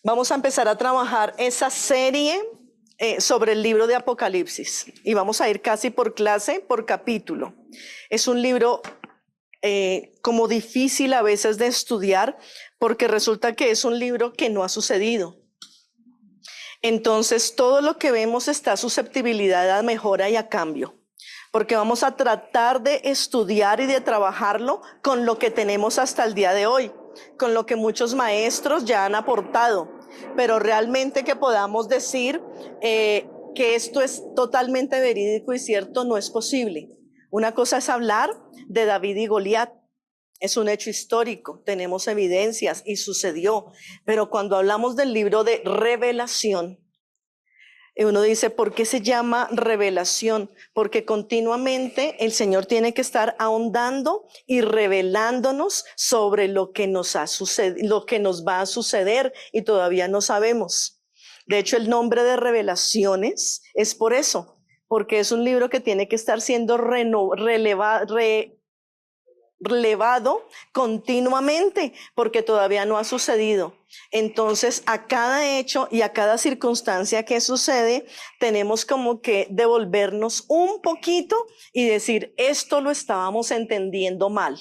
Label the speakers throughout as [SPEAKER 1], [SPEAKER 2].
[SPEAKER 1] Vamos a empezar a trabajar esa serie sobre el libro de Apocalipsis y vamos a ir casi por clase, por capítulo. Es un libro como difícil a veces de estudiar porque resulta que es un libro que no ha sucedido. Entonces todo lo que vemos está susceptibilidad a mejora y a cambio, porque vamos a tratar de estudiar y de trabajarlo con lo que tenemos hasta el día de hoy, con lo que muchos maestros ya han aportado, pero realmente que podamos decir que esto es totalmente verídico y cierto no es posible. Una cosa es hablar de David y Goliat. Es un hecho histórico, tenemos evidencias y sucedió, pero cuando hablamos del libro de Revelación, uno dice, ¿por qué se llama revelación? Porque continuamente el Señor tiene que estar ahondando y revelándonos sobre lo que nos ha sucedido, lo que nos va a suceder y todavía no sabemos. De hecho, el nombre de Revelaciones es por eso, porque es un libro que tiene que estar siendo relevado continuamente porque todavía no ha sucedido. Entonces a cada hecho y a cada circunstancia que sucede tenemos como que devolvernos un poquito y decir, esto lo estábamos entendiendo mal.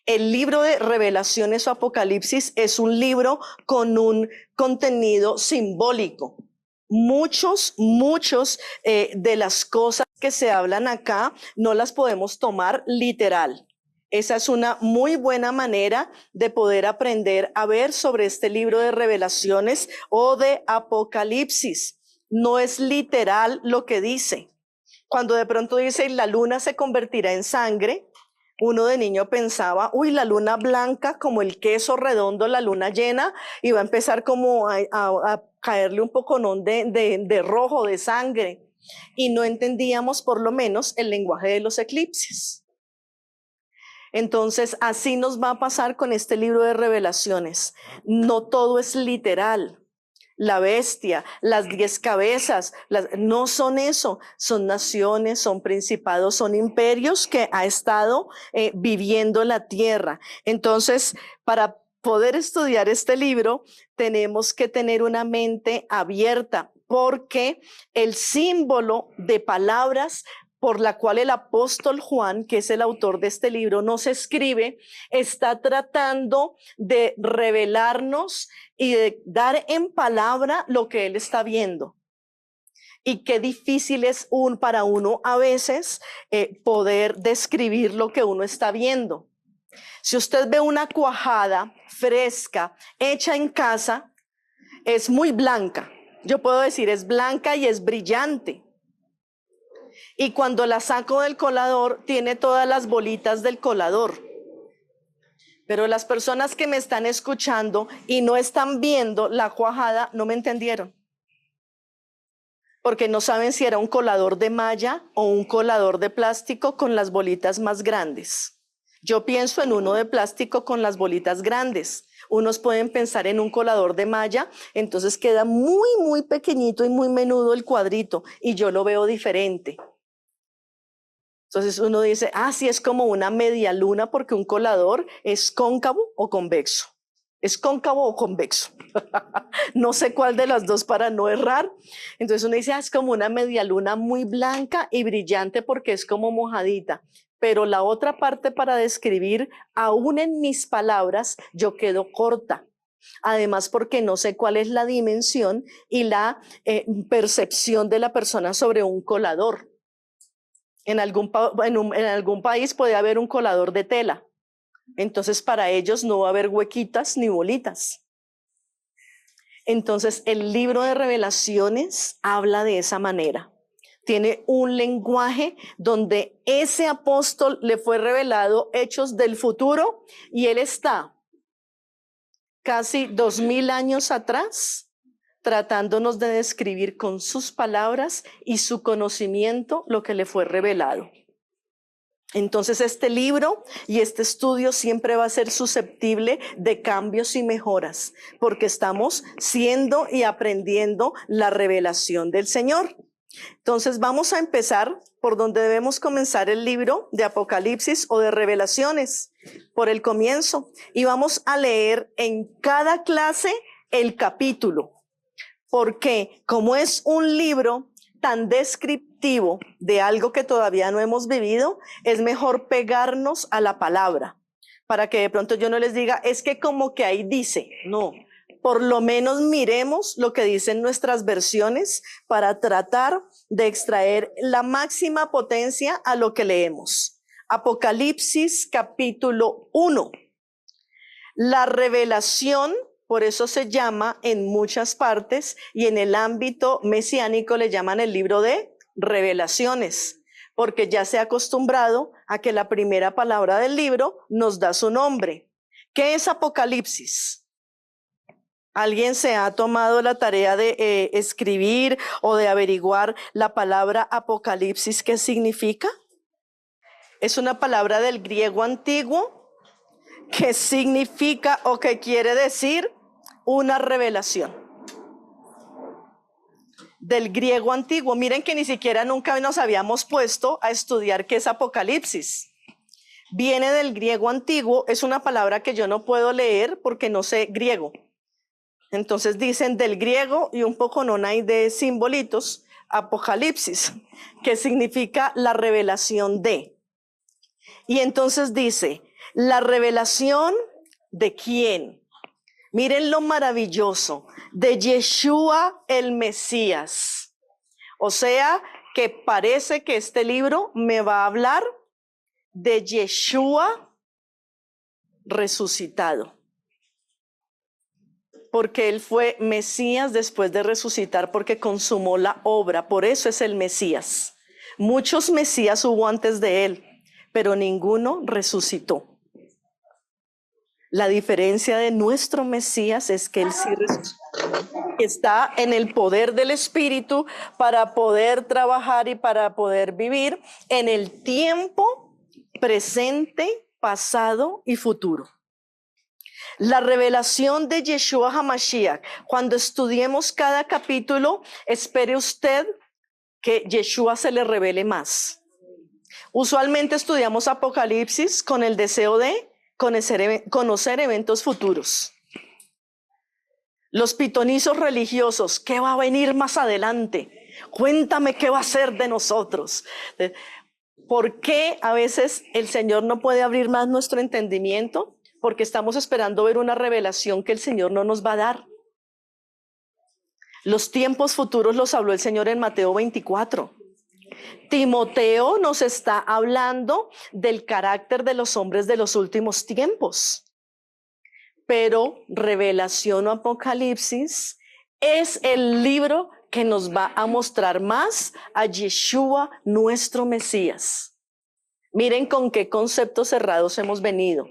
[SPEAKER 1] El libro de Revelaciones o Apocalipsis es un libro con un contenido simbólico. Muchos de las cosas que se hablan acá no las podemos tomar literal. Esa es una muy buena manera de poder aprender a ver sobre este libro de Revelaciones o de Apocalipsis. No es literal lo que dice. Cuando de pronto dice la luna se convertirá en sangre, uno de niño pensaba, uy, la luna blanca como el queso redondo, la luna llena, y va a empezar como a caerle un poconón de rojo, de sangre. Y no entendíamos por lo menos el lenguaje de los eclipses. Entonces, así nos va a pasar con este libro de Revelaciones. No todo es literal. La bestia, las 10 cabezas, no son eso. Son naciones, son principados, son imperios que ha estado viviendo la tierra. Entonces, para poder estudiar este libro, tenemos que tener una mente abierta, porque el símbolo de palabras por la cual el apóstol Juan, que es el autor de este libro, nos escribe, está tratando de revelarnos y de dar en palabra lo que él está viendo. Y qué difícil es para uno a veces poder describir lo que uno está viendo. Si usted ve una cuajada fresca, hecha en casa, es muy blanca. Yo puedo decir, es blanca y es brillante. Y cuando la saco del colador, tiene todas las bolitas del colador. Pero las personas que me están escuchando y no están viendo la cuajada, no me entendieron. Porque no saben si era un colador de malla o un colador de plástico con las bolitas más grandes. Yo pienso en uno de plástico con las bolitas grandes. Unos pueden pensar en un colador de malla, entonces queda muy pequeñito y muy menudo el cuadrito y yo lo veo diferente. Entonces uno dice, sí, es como una media luna porque un colador es cóncavo o convexo. Es cóncavo o convexo. No sé cuál de las dos para no errar. Entonces uno dice, es como una media luna muy blanca y brillante porque es como mojadita. Pero la otra parte para describir, aún en mis palabras, yo quedo corta. Además, porque no sé cuál es la dimensión y la percepción de la persona sobre un colador. En algún país puede haber un colador de tela. Entonces, para ellos no va a haber huequitas ni bolitas. Entonces, el libro de Revelaciones habla de esa manera. Tiene un lenguaje donde ese apóstol le fue revelado hechos del futuro y él está casi 2000 años atrás tratándonos de describir con sus palabras y su conocimiento lo que le fue revelado. Entonces este libro y este estudio siempre va a ser susceptible de cambios y mejoras, porque estamos siendo y aprendiendo la revelación del Señor. Entonces vamos a empezar por donde debemos comenzar el libro de Apocalipsis o de Revelaciones, por el comienzo. Y vamos a leer en cada clase el capítulo, porque como es un libro tan descriptivo de algo que todavía no hemos vivido, es mejor pegarnos a la palabra, para que de pronto yo no les diga, es que como que ahí dice, no, por lo menos miremos lo que dicen nuestras versiones para tratar de extraer la máxima potencia a lo que leemos. Apocalipsis capítulo 1. La revelación, por eso se llama en muchas partes y en el ámbito mesiánico le llaman el libro de revelaciones, porque ya se ha acostumbrado a que la primera palabra del libro nos da su nombre. ¿Qué es Apocalipsis? ¿Alguien se ha tomado la tarea de escribir o de averiguar la palabra Apocalipsis qué significa? Es una palabra del griego antiguo que significa o que quiere decir una revelación. Del griego antiguo. Miren que ni siquiera nunca nos habíamos puesto a estudiar qué es Apocalipsis. Viene del griego antiguo, es una palabra que yo no puedo leer porque no sé griego. Entonces dicen del griego y un poco no hay de simbolitos, Apocalipsis, que significa la revelación de. Y entonces dice, ¿la revelación de quién? Miren lo maravilloso, de Yeshua el Mesías. O sea, que parece que este libro me va a hablar de Yeshua resucitado. Porque él fue Mesías después de resucitar, porque consumó la obra. Por eso es el Mesías. Muchos Mesías hubo antes de él, pero ninguno resucitó. La diferencia de nuestro Mesías es que él sí resucitó. Está en el poder del Espíritu para poder trabajar y para poder vivir en el tiempo presente, pasado y futuro. La revelación de Yeshua HaMashiach, cuando estudiemos cada capítulo, espere usted que Yeshua se le revele más. Usualmente estudiamos Apocalipsis con el deseo de conocer eventos futuros. Los pitonizos religiosos, ¿qué va a venir más adelante? Cuéntame qué va a ser de nosotros. ¿Por qué a veces el Señor no puede abrir más nuestro entendimiento? Porque estamos esperando ver una revelación que el Señor no nos va a dar. Los tiempos futuros los habló el Señor en Mateo 24. Timoteo nos está hablando del carácter de los hombres de los últimos tiempos. Pero Revelación o Apocalipsis es el libro que nos va a mostrar más a Yeshua, nuestro Mesías. Miren con qué conceptos cerrados hemos venido.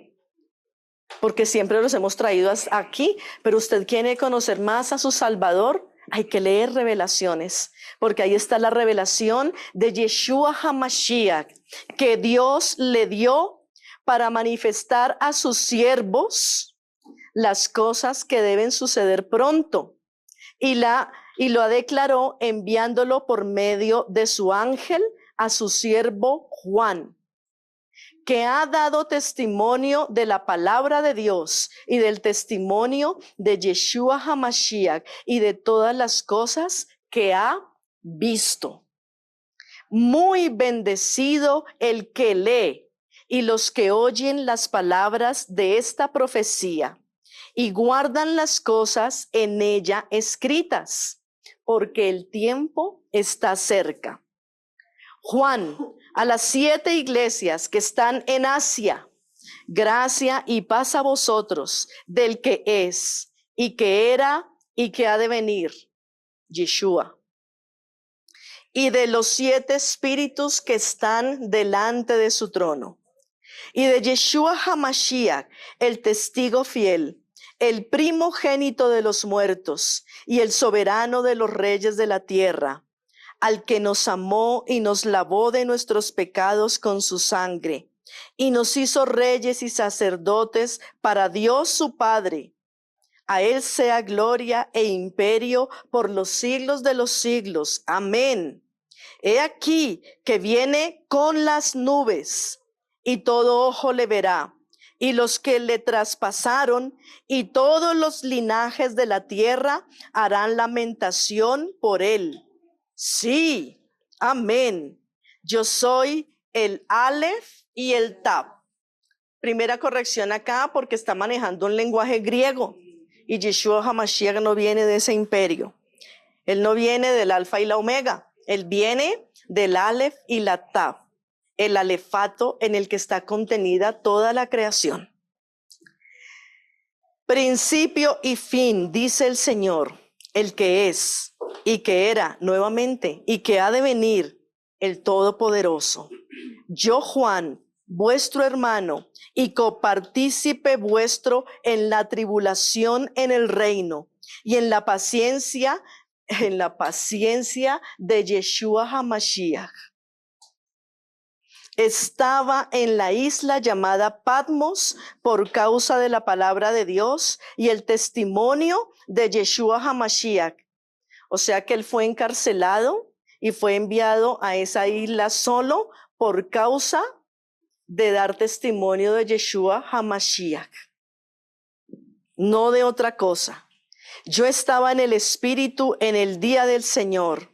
[SPEAKER 1] Porque siempre los hemos traído aquí, pero usted quiere conocer más a su Salvador, hay que leer Revelaciones, porque ahí está la revelación de Yeshua HaMashiach, que Dios le dio para manifestar a sus siervos las cosas que deben suceder pronto, y lo declaró enviándolo por medio de su ángel a su siervo Juan, que ha dado testimonio de la palabra de Dios y del testimonio de Yeshua HaMashiach y de todas las cosas que ha visto. Muy bendecido el que lee y los que oyen las palabras de esta profecía y guardan las cosas en ella escritas, porque el tiempo está cerca. Juan, a las 7 iglesias que están en Asia, gracia y paz a vosotros del que es y que era y que ha de venir, Yeshua. Y de los 7 espíritus que están delante de su trono. Y de Yeshua HaMashiach, el testigo fiel, el primogénito de los muertos y el soberano de los reyes de la tierra, al que nos amó y nos lavó de nuestros pecados con su sangre, y nos hizo reyes y sacerdotes para Dios su Padre. A él sea gloria e imperio por los siglos de los siglos. Amén. He aquí que viene con las nubes, y todo ojo le verá, y los que le traspasaron, y todos los linajes de la tierra harán lamentación por él. Sí, amén. Yo soy el Aleph y el Tab. Primera corrección acá porque está manejando un lenguaje griego y Yeshua HaMashiach no viene de ese imperio. Él no viene del alfa y la omega. Él viene del Aleph y la Tab, el alefato en el que está contenida toda la creación. Principio y fin, dice el Señor, el que es y que era nuevamente y que ha de venir, el Todopoderoso. Yo, Juan, vuestro hermano y copartícipe vuestro en la tribulación en el reino y en la paciencia de Yeshua HaMashiach. Estaba en la isla llamada Patmos por causa de la palabra de Dios y el testimonio de Yeshua HaMashiach. O sea que él fue encarcelado y fue enviado a esa isla solo por causa de dar testimonio de Yeshua HaMashiach. No de otra cosa. Yo estaba en el Espíritu en el día del Señor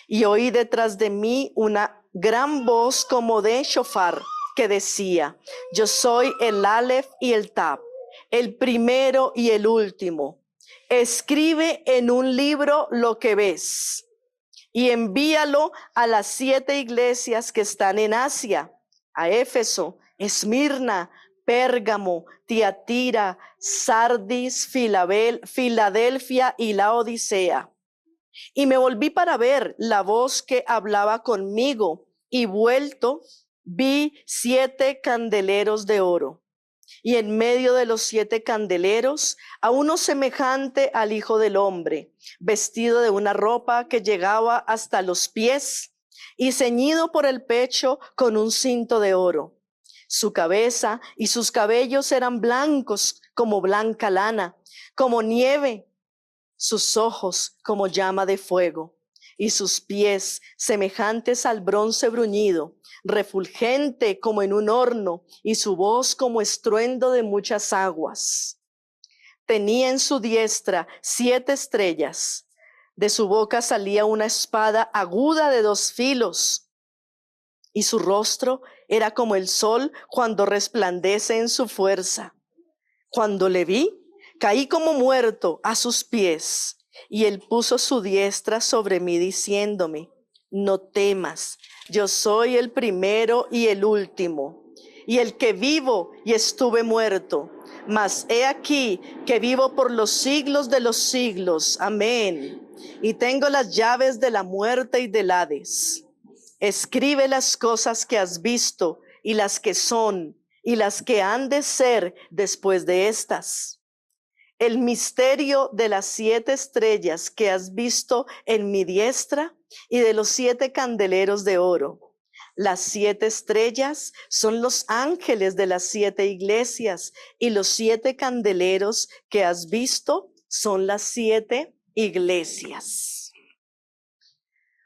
[SPEAKER 1] y oí detrás de mí una gran voz como de shofar que decía: yo soy el Aleph y el Tab, el primero y el último. Escribe en un libro lo que ves y envíalo a las 7 iglesias que están en Asia, a Éfeso, Esmirna, Pérgamo, Tiatira, Sardis, Filadelfia y Laodicea. Y me volví para ver la voz que hablaba conmigo, y vuelto vi 7 candeleros de oro, y en medio de los 7 candeleros a uno semejante al Hijo del Hombre, vestido de una ropa que llegaba hasta los pies y ceñido por el pecho con un cinto de oro. Su cabeza y sus cabellos eran blancos como blanca lana, como nieve, sus ojos como llama de fuego, y sus pies semejantes al bronce bruñido, refulgente como en un horno, y su voz como estruendo de muchas aguas. Tenía en su diestra 7 estrellas, de su boca salía una espada aguda de 2 filos, y su rostro era como el sol cuando resplandece en su fuerza. Cuando le vi, caí como muerto a sus pies, y él puso su diestra sobre mí diciéndome: no temas, yo soy el primero y el último, y el que vivo y estuve muerto, mas he aquí que vivo por los siglos de los siglos. Amén. Y tengo las llaves de la muerte y del Hades. Escribe las cosas que has visto y las que son y las que han de ser después de estas. El misterio de las 7 estrellas que has visto en mi diestra y de los 7 candeleros de oro. Las 7 estrellas son los ángeles de las 7 iglesias, y los 7 candeleros que has visto son las 7 iglesias.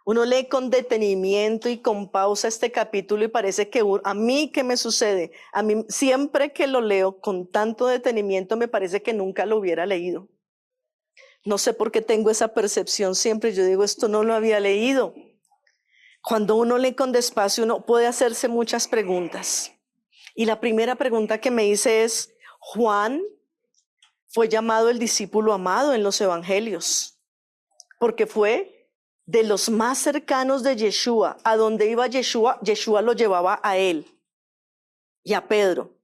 [SPEAKER 1] Uno lee con detenimiento y con pausa este capítulo y parece que a mí, ¿qué me sucede? A mí siempre que lo leo con tanto detenimiento me parece que nunca lo hubiera leído. No sé por qué tengo esa percepción siempre. Yo digo, esto no lo había leído. Cuando uno lee con despacio, uno puede hacerse muchas preguntas. Y la primera pregunta que me hice es: Juan fue llamado el discípulo amado en los evangelios, porque fue de los más cercanos de Yeshua. A donde iba Yeshua, Yeshua lo llevaba a él y a Pedro.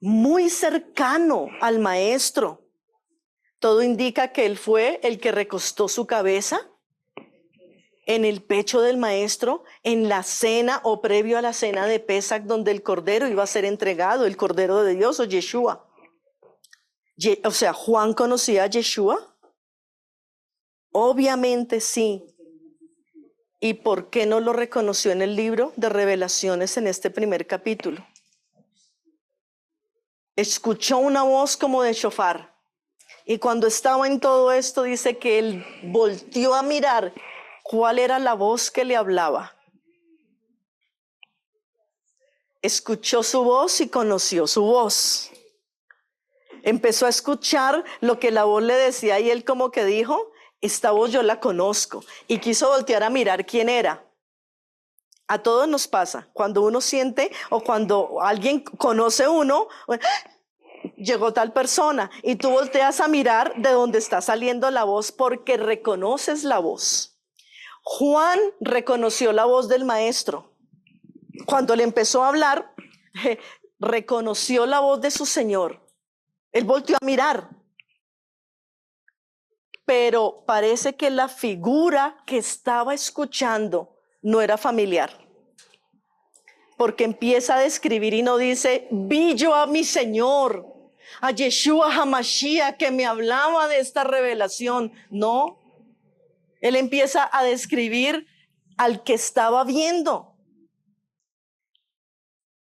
[SPEAKER 1] Muy cercano al maestro. Todo indica que él fue el que recostó su cabeza en el pecho del maestro en la cena o previo a la cena de Pesach, donde el cordero iba a ser entregado, el cordero de Dios o Yeshua. O sea, ¿Juan conocía a Yeshua? Obviamente sí. ¿Y por qué no lo reconoció en el libro de Revelaciones en este primer capítulo? Escuchó una voz como de shofar. Y cuando estaba en todo esto, dice que él volteó a mirar cuál era la voz que le hablaba. escuchó su voz y conoció su voz. Empezó a escuchar lo que la voz le decía y él como que dijo, esta voz yo la conozco. Y quiso voltear a mirar quién era. A todos nos pasa, cuando uno siente o cuando alguien conoce uno, llegó tal persona y tú volteas a mirar de dónde está saliendo la voz porque reconoces la voz. Juan reconoció la voz del maestro. Cuando le empezó a hablar, reconoció la voz de su Señor. Él volteó a mirar. Pero parece que la figura que estaba escuchando no era familiar. Porque empieza a describir y no dice, vi yo a mi Señor, a Yeshua HaMashiach que me hablaba de esta revelación. No, él empieza a describir al que estaba viendo.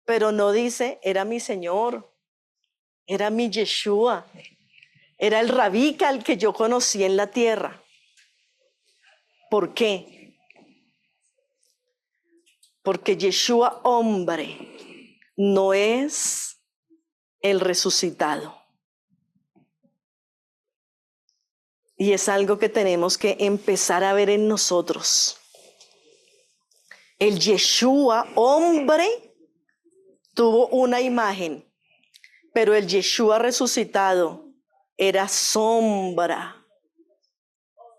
[SPEAKER 1] Pero no dice, era mi Señor, era mi Yeshua, era el Rabí al que yo conocí en la tierra. ¿Por qué? Porque Yeshua hombre no es el resucitado. Y es algo que tenemos que empezar a ver en nosotros. El Yeshua hombre tuvo una imagen, pero el Yeshua resucitado era sombra.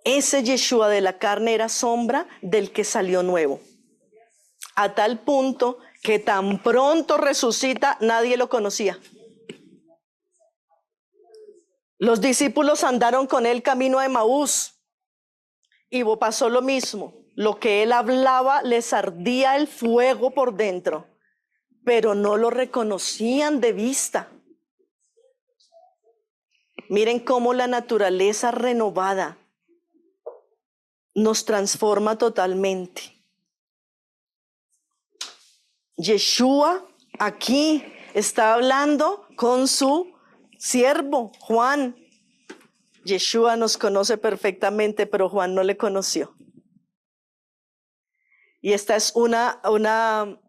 [SPEAKER 1] Ese Yeshua de la carne era sombra del que salió nuevo. A tal punto que tan pronto resucita, nadie lo conocía. Los discípulos andaron con él camino a Emaús y pasó lo mismo. Lo que él hablaba les ardía el fuego por dentro, pero no lo reconocían de vista. Miren cómo la naturaleza renovada nos transforma totalmente. Yeshua aquí está hablando con su siervo Juan. Yeshua nos conoce perfectamente, pero Juan no le conoció. Y esta es una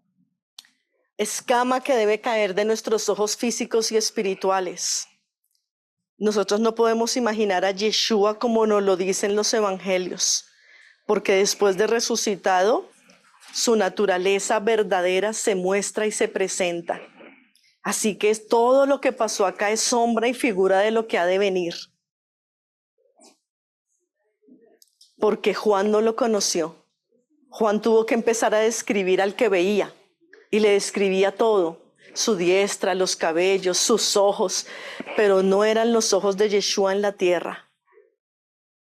[SPEAKER 1] escama que debe caer de nuestros ojos físicos y espirituales. Nosotros no podemos imaginar a Yeshua como nos lo dicen los evangelios, porque después de resucitado, su naturaleza verdadera se muestra y se presenta. Así que todo lo que pasó acá es sombra y figura de lo que ha de venir. Porque Juan no lo conoció. Juan tuvo que empezar a describir al que veía y le describía todo. Su diestra, los cabellos, sus ojos, pero no eran los ojos de Yeshua en la tierra.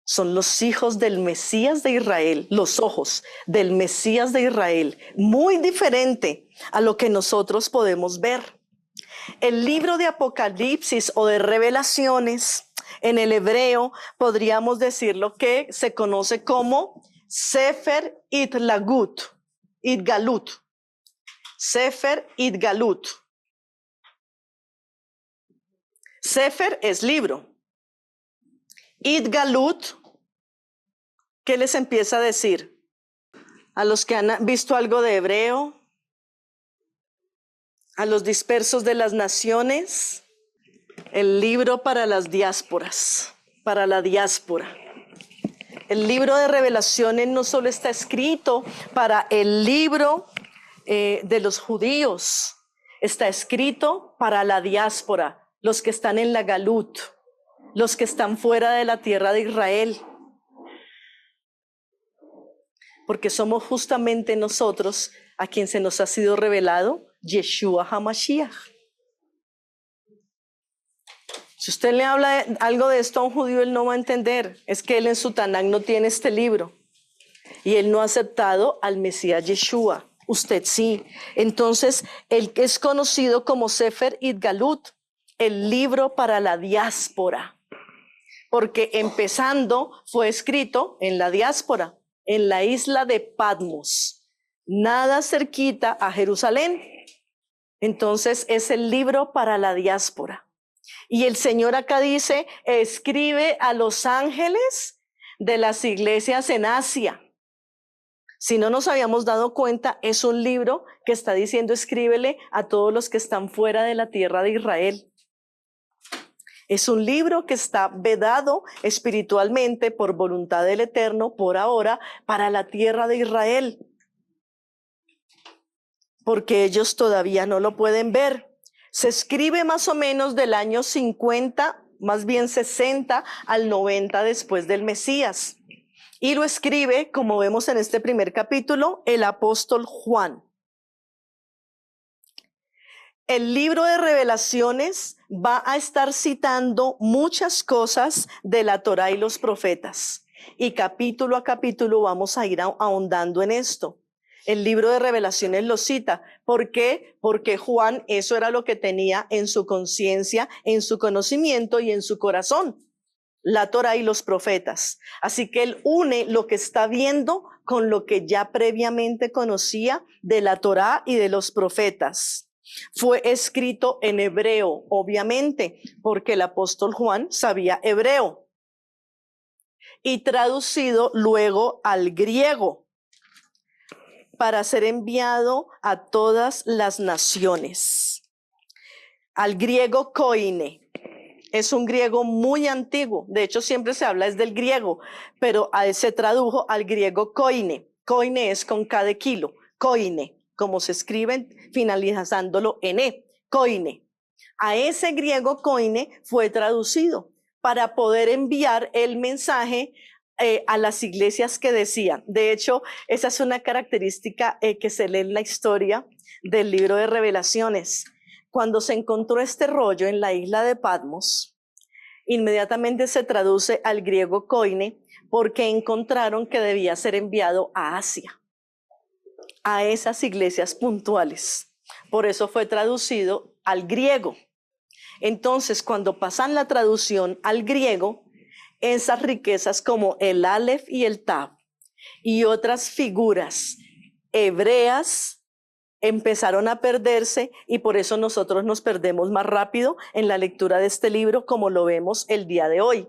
[SPEAKER 1] Son los hijos del Mesías de Israel, los ojos del Mesías de Israel, muy diferente a lo que nosotros podemos ver. El libro de Apocalipsis o de Revelaciones, en el hebreo podríamos decir lo que se conoce como Sefer Itgalut. Sefer Itgalut. Sefer es libro. Itgalut, ¿qué les empieza a decir? A los que han visto algo de hebreo, a los dispersos de las naciones, el libro para las diásporas, para la diáspora. El libro de Revelaciones no solo está escrito para el libro de los judíos, está escrito para la diáspora, los que están en la Galut, los que están fuera de la tierra de Israel. Porque somos justamente nosotros a quien se nos ha sido revelado Yeshua HaMashiach. Si usted le habla algo de esto a un judío, él no va a entender. Es que él en su Tanaj no tiene este libro. Y él no ha aceptado al Mesías Yeshua. Usted sí. Entonces, él es conocido como Sefer Itgalut, el libro para la diáspora. Porque empezando fue escrito en la diáspora, en la isla de Patmos, nada cerquita a Jerusalén. Entonces es el libro para la diáspora. Y el Señor acá dice, escribe a los ángeles de las iglesias en Asia. Si no nos habíamos dado cuenta, es un libro que está diciendo escríbele a todos los que están fuera de la tierra de Israel. Es un libro que está vedado espiritualmente por voluntad del Eterno por ahora para la tierra de Israel, porque ellos todavía no lo pueden ver. Se escribe más o menos del año 50, más bien 60 al 90 después del Mesías. Y lo escribe, como vemos en este primer capítulo, el apóstol Juan. El libro de Revelaciones va a estar citando muchas cosas de la Torá y los profetas. Y capítulo a capítulo vamos a ir ahondando en esto. El libro de Revelaciones lo cita. ¿Por qué? Porque Juan eso era lo que tenía en su conciencia, en su conocimiento y en su corazón. La Torá y los profetas. Así que él une lo que está viendo con lo que ya previamente conocía de la Torá y de los profetas. Fue escrito en hebreo, obviamente, porque el apóstol Juan sabía hebreo. Y traducido luego al griego para ser enviado a todas las naciones. Al griego koine. Es un griego muy antiguo. De hecho, siempre se habla es del griego, pero se tradujo al griego koine. Koine es con K de kilo. Koine, como se escribe finalizándolo en E. Koine. A ese griego koine fue traducido para poder enviar el mensaje a las iglesias que decían. De hecho, esa es una característica que se lee en la historia del libro de Revelaciones. Cuando se encontró este rollo en la isla de Patmos, inmediatamente se traduce al griego koine porque encontraron que debía ser enviado a Asia, a esas iglesias puntuales. Por eso fue traducido al griego. Entonces, cuando pasan la traducción al griego, esas riquezas como el Aleph y el Tab y otras figuras hebreas empezaron a perderse y por eso nosotros nos perdemos más rápido en la lectura de este libro como lo vemos el día de hoy.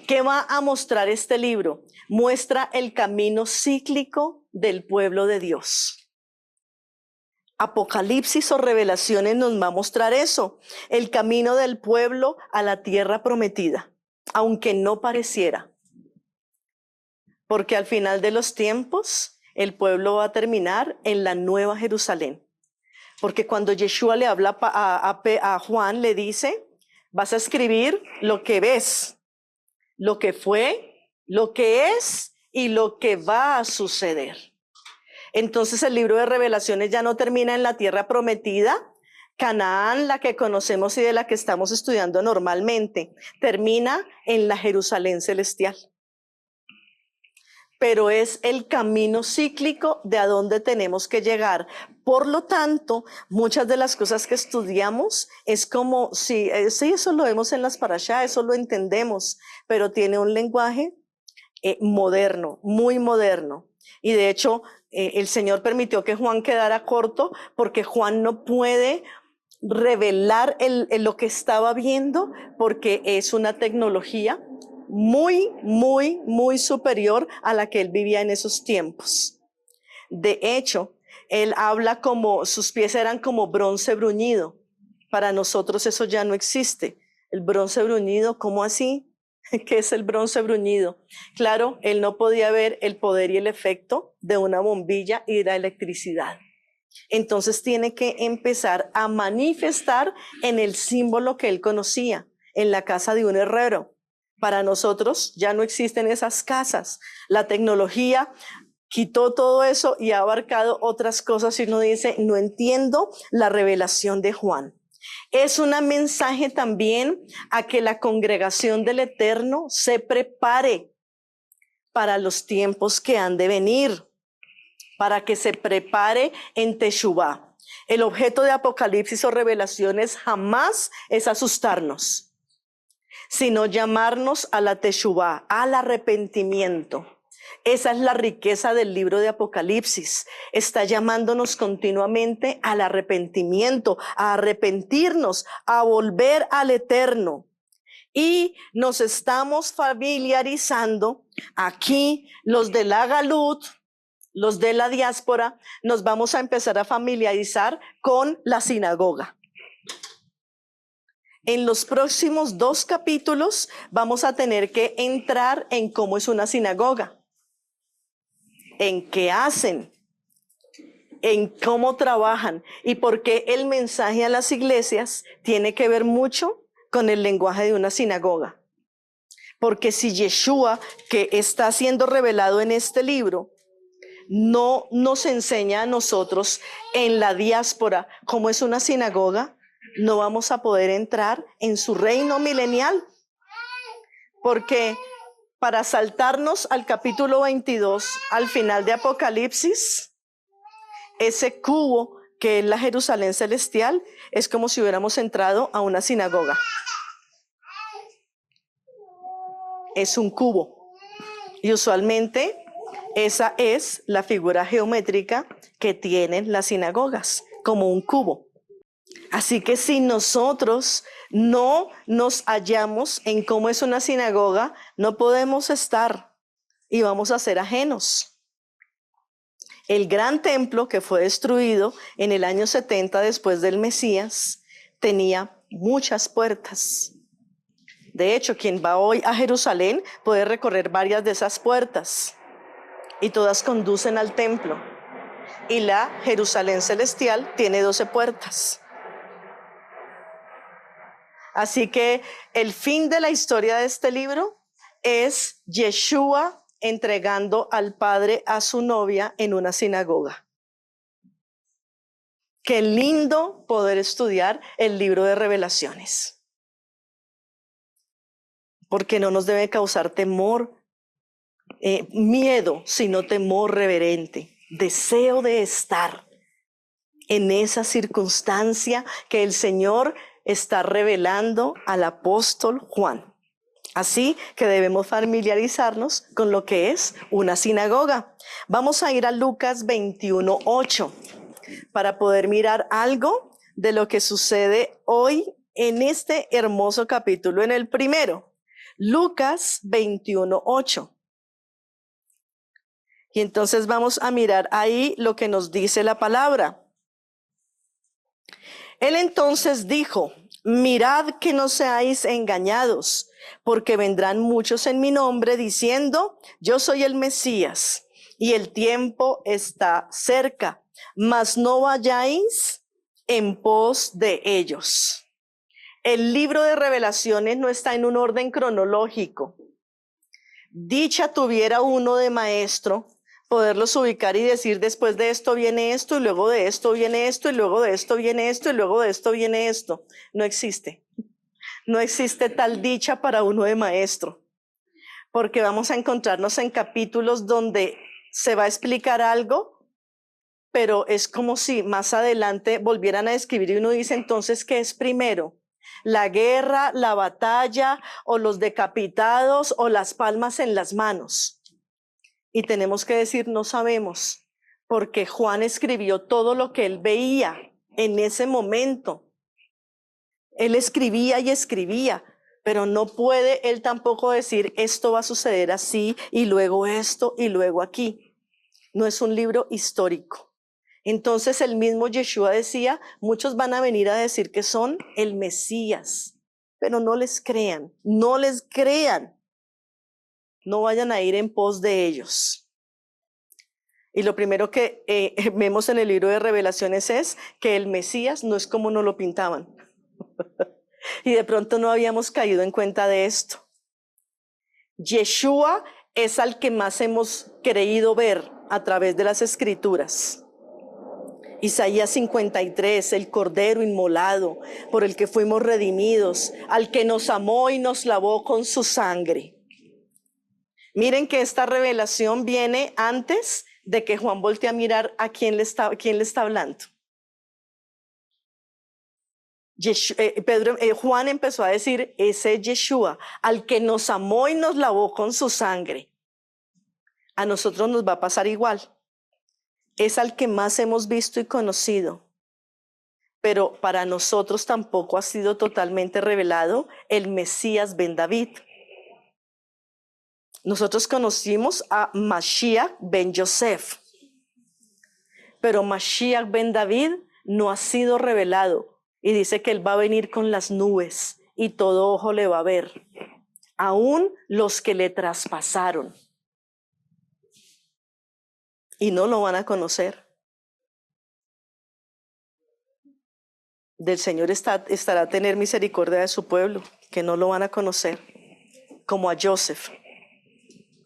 [SPEAKER 1] ¿Qué va a mostrar este libro? Muestra el camino cíclico del pueblo de Dios. Apocalipsis o Revelaciones nos va a mostrar eso, el camino del pueblo a la tierra prometida, aunque no pareciera. Porque al final de los tiempos, el pueblo va a terminar en la Nueva Jerusalén. Porque cuando Yeshua le habla a Juan, le dice, vas a escribir lo que ves, lo que fue, lo que es y lo que va a suceder. Entonces el libro de Revelaciones ya no termina en la tierra prometida, Canaán, la que conocemos y de la que estamos estudiando normalmente, termina en la Jerusalén celestial. Pero es el camino cíclico de a dónde tenemos que llegar. Por lo tanto, muchas de las cosas que estudiamos es como, sí, eso lo vemos en las parashá, eso lo entendemos, pero tiene un lenguaje moderno, muy moderno. Y de hecho, el Señor permitió que Juan quedara corto porque Juan no puede revelar lo que estaba viendo porque es una tecnología muy, muy, muy superior a la que él vivía en esos tiempos. De hecho, él habla como sus pies eran como bronce bruñido. Para nosotros eso ya no existe. El bronce bruñido, ¿cómo así? ¿Qué es el bronce bruñido? Claro, él no podía ver el poder y el efecto de una bombilla y de la electricidad. Entonces tiene que empezar a manifestar en el símbolo que él conocía, en la casa de un herrero. Para nosotros ya no existen esas casas. La tecnología quitó todo eso y ha abarcado otras cosas y uno dice, no entiendo la revelación de Juan. Es un mensaje también a que la congregación del Eterno se prepare para los tiempos que han de venir, para que se prepare en Teshuvá. El objeto de Apocalipsis o Revelaciones jamás es asustarnos, sino llamarnos a la Teshuvá, al arrepentimiento. Esa es la riqueza del libro de Apocalipsis. Está llamándonos continuamente al arrepentimiento, a arrepentirnos, a volver al Eterno. Y nos estamos familiarizando aquí, los de la Galut, los de la diáspora, nos vamos a empezar a familiarizar con la sinagoga. En los próximos 2 capítulos vamos a tener que entrar en cómo es una sinagoga, en qué hacen, en cómo trabajan y por qué el mensaje a las iglesias tiene que ver mucho con el lenguaje de una sinagoga. Porque si Yeshua, que está siendo revelado en este libro, no nos enseña a nosotros en la diáspora cómo es una sinagoga, no vamos a poder entrar en su reino milenial. Porque para saltarnos al capítulo 22, al final de Apocalipsis, ese cubo que es la Jerusalén celestial es como si hubiéramos entrado a una sinagoga. Es un cubo. Y usualmente esa es la figura geométrica que tienen las sinagogas, como un cubo. Así que si nosotros no nos hallamos en cómo es una sinagoga, no podemos estar y vamos a ser ajenos. El gran templo que fue destruido en el año 70 después del Mesías tenía muchas puertas. De hecho, quien va hoy a Jerusalén puede recorrer varias de esas puertas y todas conducen al templo. Y la Jerusalén celestial tiene 12 puertas. Así que el fin de la historia de este libro es Yeshua entregando al Padre a su novia en una sinagoga. Qué lindo poder estudiar el libro de Revelaciones. Porque no nos debe causar temor, miedo, sino temor reverente, deseo de estar en esa circunstancia que el Señor está revelando al apóstol Juan. Así que debemos familiarizarnos con lo que es una sinagoga. Vamos a ir a Lucas 21:8 para poder mirar algo de lo que sucede hoy en este hermoso capítulo, en el primero. Lucas 21:8. Y entonces vamos a mirar ahí lo que nos dice la palabra. Él entonces dijo: mirad que no seáis engañados, porque vendrán muchos en mi nombre diciendo: yo soy el Mesías, y el tiempo está cerca, mas no vayáis en pos de ellos. El libro de Revelaciones no está en un orden cronológico. Dicha tuviera uno de maestro poderlos ubicar y decir: después de esto viene esto, y luego de esto viene esto, y luego de esto viene esto, y luego de esto viene esto. No existe. No existe tal dicha para uno de maestro, porque vamos a encontrarnos en capítulos donde se va a explicar algo, pero es como si más adelante volvieran a escribir y uno dice: entonces, ¿qué es primero? ¿La guerra, la batalla, o los decapitados, o las palmas en las manos? Y tenemos que decir: no sabemos, porque Juan escribió todo lo que él veía en ese momento. Él escribía y escribía, pero no puede él tampoco decir: esto va a suceder así, y luego esto, y luego aquí. No es un libro histórico. Entonces el mismo Yeshua decía: muchos van a venir a decir que son el Mesías, pero no les crean, no les crean. No vayan a ir en pos de ellos. Y lo primero que vemos en el libro de Revelaciones es que el Mesías no es como nos lo pintaban. Y de pronto no habíamos caído en cuenta de esto. Yeshua es al que más hemos creído ver a través de las Escrituras. Isaías 53, el Cordero inmolado, por el que fuimos redimidos, al que nos amó y nos lavó con su sangre. Miren que esta revelación viene antes de que Juan voltee a mirar a quién le está hablando. Juan empezó a decir: ese es Yeshua, al que nos amó y nos lavó con su sangre. A nosotros nos va a pasar igual. Es al que más hemos visto y conocido. Pero para nosotros tampoco ha sido totalmente revelado el Mesías ben David. Nosotros conocimos a Mashiach ben Yosef, pero Mashiach ben David no ha sido revelado. Y dice que él va a venir con las nubes y todo ojo le va a ver, aún los que le traspasaron. Y no lo van a conocer. Del Señor estará a tener misericordia de su pueblo, que no lo van a conocer. Como a Joseph.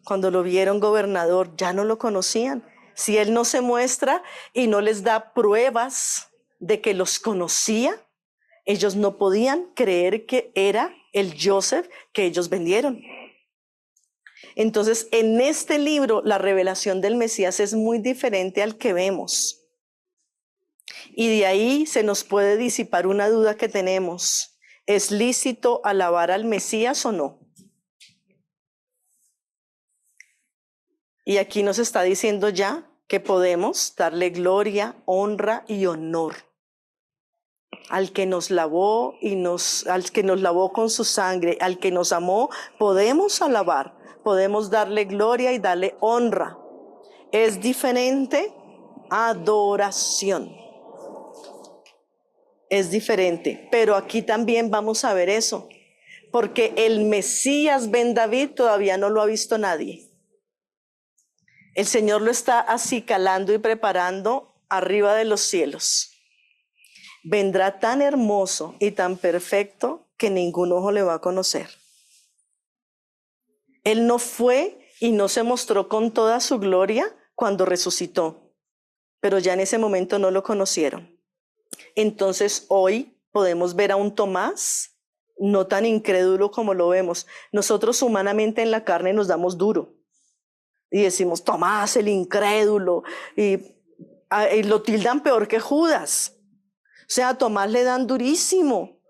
[SPEAKER 1] Cuando lo vieron gobernador, ya no lo conocían. Si él no se muestra y no les da pruebas de que los conocía, ellos no podían creer que era el Joseph que ellos vendieron. Entonces, en este libro, la revelación del Mesías es muy diferente al que vemos. Y de ahí se nos puede disipar una duda que tenemos. ¿Es lícito alabar al Mesías o no? Y aquí nos está diciendo ya que podemos darle gloria, honra y honor al que nos lavó al que nos lavó con su sangre, al que nos amó. Podemos alabar, podemos darle gloria y darle honra. Es diferente adoración. Es diferente, pero aquí también vamos a ver eso, porque el Mesías ben David todavía no lo ha visto nadie. El Señor lo está acicalando y preparando arriba de los cielos. Vendrá tan hermoso y tan perfecto que ningún ojo le va a conocer. Él no fue y no se mostró con toda su gloria cuando resucitó, pero ya en ese momento no lo conocieron. Entonces hoy podemos ver a un Tomás no tan incrédulo como lo vemos. Nosotros humanamente en la carne nos damos duro. Y decimos, Tomás, el incrédulo, y lo tildan peor que Judas. O sea, a Tomás le dan durísimo.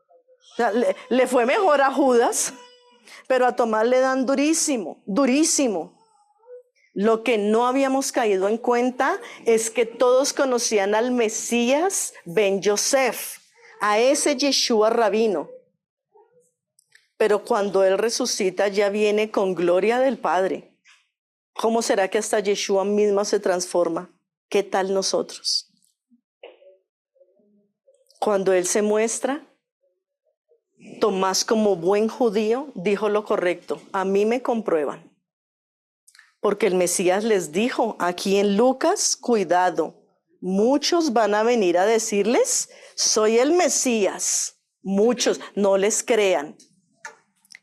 [SPEAKER 1] O sea, le fue mejor a Judas, pero a Tomás le dan durísimo, durísimo. Lo que no habíamos caído en cuenta es que todos conocían al Mesías ben Yosef, a ese Yeshua rabino. Pero cuando él resucita ya viene con gloria del Padre. ¿Cómo será que hasta Yeshua misma se transforma? ¿Qué tal nosotros? Cuando él se muestra, Tomás, como buen judío, dijo lo correcto. A mí me comprueban. Porque el Mesías les dijo aquí en Lucas, cuidado, muchos van a venir a decirles, soy el Mesías. Muchos, no les crean.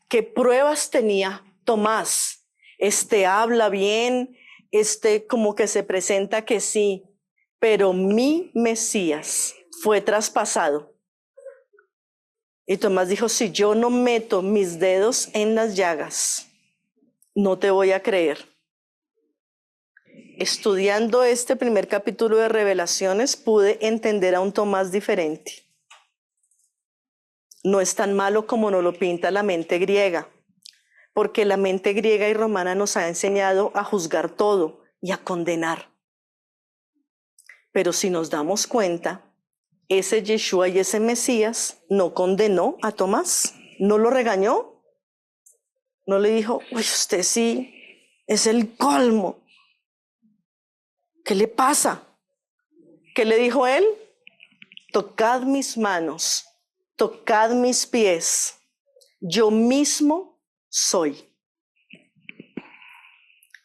[SPEAKER 1] ¿Qué pruebas tenía Tomás? Habla bien, como que se presenta que sí, pero mi Mesías fue traspasado. Y Tomás dijo, si yo no meto mis dedos en las llagas, no te voy a creer. Estudiando este primer capítulo de Revelaciones, pude entender a un Tomás diferente. No es tan malo como nos lo pinta la mente griega, porque la mente griega y romana nos ha enseñado a juzgar todo y a condenar. Pero si nos damos cuenta, ese Yeshua y ese Mesías no condenó a Tomás, no lo regañó, no le dijo, uy, usted sí, es el colmo. ¿Qué le pasa? ¿Qué le dijo él? Tocad mis manos, tocad mis pies, yo mismo soy.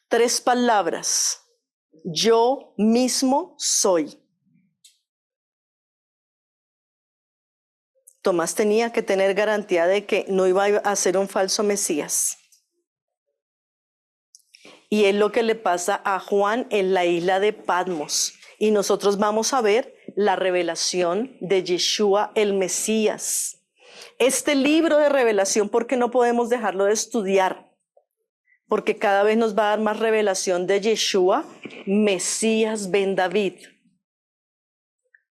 [SPEAKER 1] 3 palabras, yo mismo soy. Tomás tenía que tener garantía de que no iba a ser un falso Mesías. Y es lo que le pasa a Juan en la isla de Patmos. Y nosotros vamos a ver la revelación de Yeshua el Mesías. Este libro de revelación, ¿por qué no podemos dejarlo de estudiar? Porque cada vez nos va a dar más revelación de Yeshua, Mesías ben David.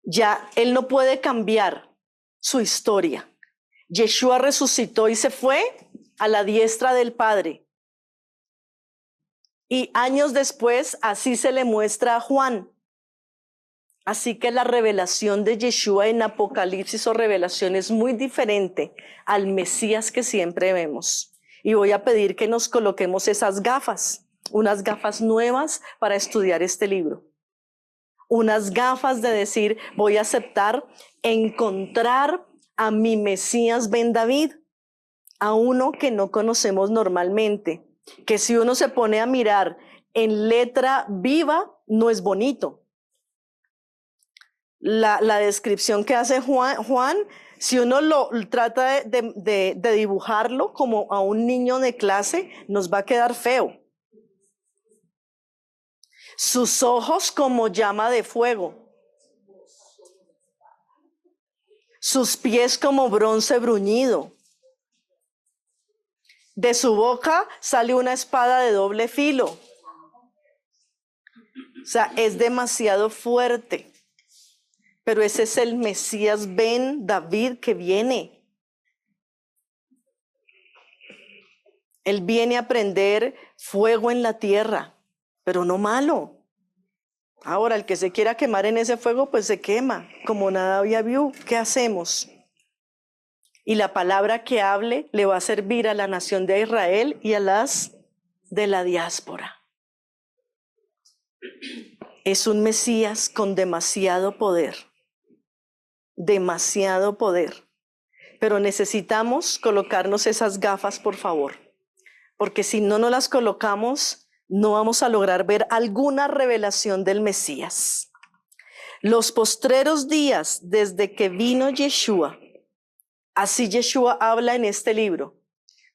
[SPEAKER 1] Ya él no puede cambiar su historia. Yeshua resucitó y se fue a la diestra del Padre. Y años después, así se le muestra a Juan. Así que la revelación de Yeshua en Apocalipsis o revelación es muy diferente al Mesías que siempre vemos. Y voy a pedir que nos coloquemos esas gafas, unas gafas nuevas para estudiar este libro. unas gafas de decir, voy a aceptar encontrar a mi Mesías Ben David, a uno que no conocemos normalmente, que si uno se pone a mirar en letra viva, no es bonito. La descripción que hace Juan, si uno lo trata de dibujarlo como a un niño de clase, nos va a quedar feo. Sus ojos como llama de fuego, sus pies como bronce bruñido. De su boca sale una espada de doble filo. O sea, es demasiado fuerte. Pero ese es el Mesías Ben David que viene. Él viene a prender fuego en la tierra, pero no malo. Ahora, el que se quiera quemar en ese fuego, pues se quema, como Nadab y Abiú. ¿Qué hacemos? Y la palabra que hable le va a servir a la nación de Israel y a las de la diáspora. Es un Mesías con demasiado poder. Demasiado poder. Pero necesitamos colocarnos esas gafas, por favor. Porque si no nos las colocamos, no vamos a lograr ver alguna revelación del Mesías. Los postreros días desde que vino Yeshua, así Yeshua habla en este libro.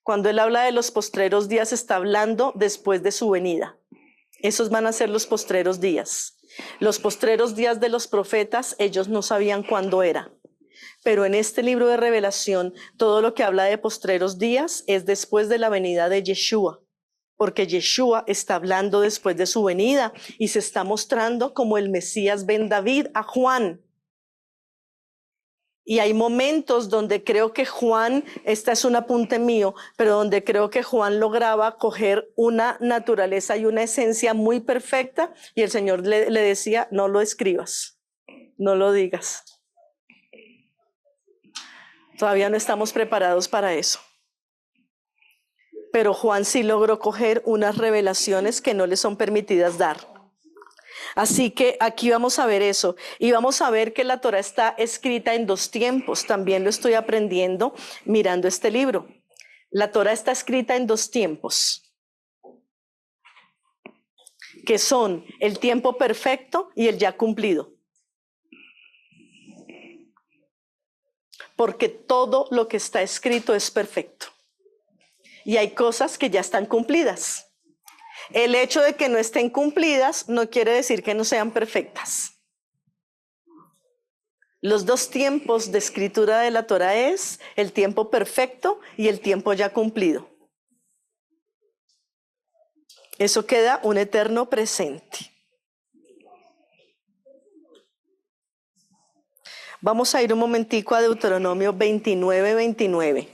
[SPEAKER 1] Cuando él habla de los postreros días, está hablando después de su venida. Esos van a ser los postreros días. Los postreros días de los profetas, ellos no sabían cuándo era. Pero en este libro de Revelación, todo lo que habla de postreros días es después de la venida de Yeshua. Porque Yeshua está hablando después de su venida y se está mostrando como el Mesías Ben David a Juan. Y hay momentos donde creo que Juan, este es un apunte mío, pero donde creo que Juan lograba coger una naturaleza y una esencia muy perfecta y el Señor le decía, no lo escribas, no lo digas. Todavía no estamos preparados para eso. Pero Juan sí logró coger unas revelaciones que no le son permitidas dar. Así que aquí vamos a ver eso y vamos a ver que la Torá está escrita en 2 tiempos. También lo estoy aprendiendo mirando este libro. La Torá está escrita en 2 tiempos, que son el tiempo perfecto y el ya cumplido. Porque todo lo que está escrito es perfecto. Y hay cosas que ya están cumplidas. El hecho de que no estén cumplidas no quiere decir que no sean perfectas. Los 2 tiempos de escritura de la Torá es el tiempo perfecto y el tiempo ya cumplido. Eso queda un eterno presente. Vamos a ir un momentico a Deuteronomio 29:29.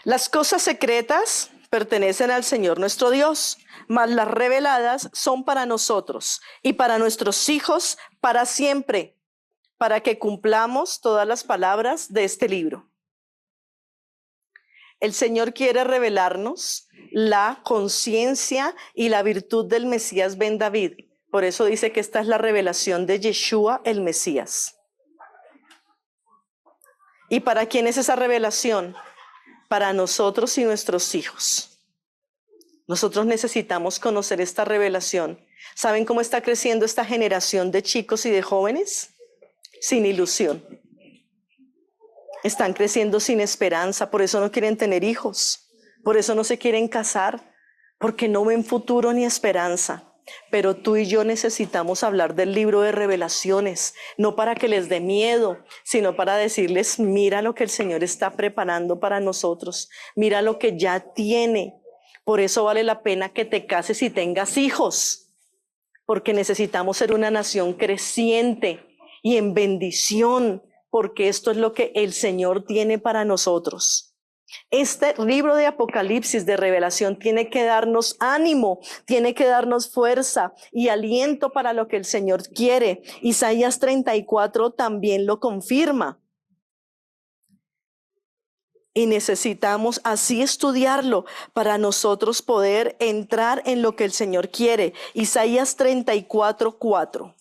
[SPEAKER 1] Las cosas secretas pertenecen al Señor nuestro Dios, mas las reveladas son para nosotros y para nuestros hijos para siempre, para que cumplamos todas las palabras de este libro. El Señor quiere revelarnos la conciencia y la virtud del Mesías Ben David. Por eso dice que esta es la revelación de Yeshua, el Mesías. ¿Y para quién es esa revelación? Para nosotros y nuestros hijos. Nosotros necesitamos conocer esta revelación. ¿Saben cómo está creciendo esta generación de chicos y de jóvenes? Sin ilusión. Están creciendo sin esperanza, por eso no quieren tener hijos, por eso no se quieren casar, porque no ven futuro ni esperanza. Pero tú y yo necesitamos hablar del libro de Revelaciones, no para que les dé miedo, sino para decirles, mira lo que el Señor está preparando para nosotros, mira lo que ya tiene. Por eso vale la pena que te cases y tengas hijos, porque necesitamos ser una nación creciente y en bendición, porque esto es lo que el Señor tiene para nosotros. Este libro de Apocalipsis, de Revelación, tiene que darnos ánimo, tiene que darnos fuerza y aliento para lo que el Señor quiere. Isaías 34 también lo confirma. Y necesitamos así estudiarlo para nosotros poder entrar en lo que el Señor quiere. Isaías 34:4.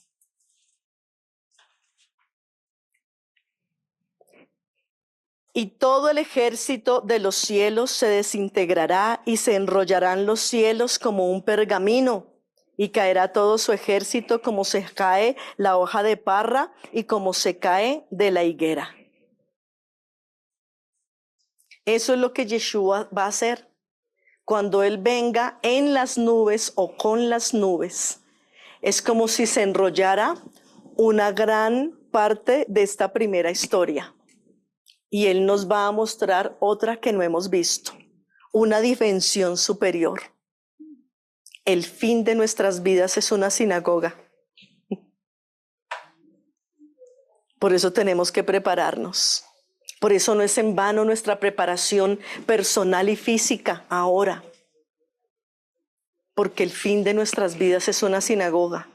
[SPEAKER 1] Y todo el ejército de los cielos se desintegrará y se enrollarán los cielos como un pergamino, y caerá todo su ejército como se cae la hoja de parra y como se cae de la higuera. Eso es lo que Yeshua va a hacer cuando Él venga en las nubes o con las nubes. Es como si se enrollara una gran parte de esta primera historia. Y Él nos va a mostrar otra que no hemos visto, una dimensión superior. El fin de nuestras vidas es una sinagoga. Por eso tenemos que prepararnos. Por eso no es en vano nuestra preparación personal y física ahora. Porque el fin de nuestras vidas es una sinagoga.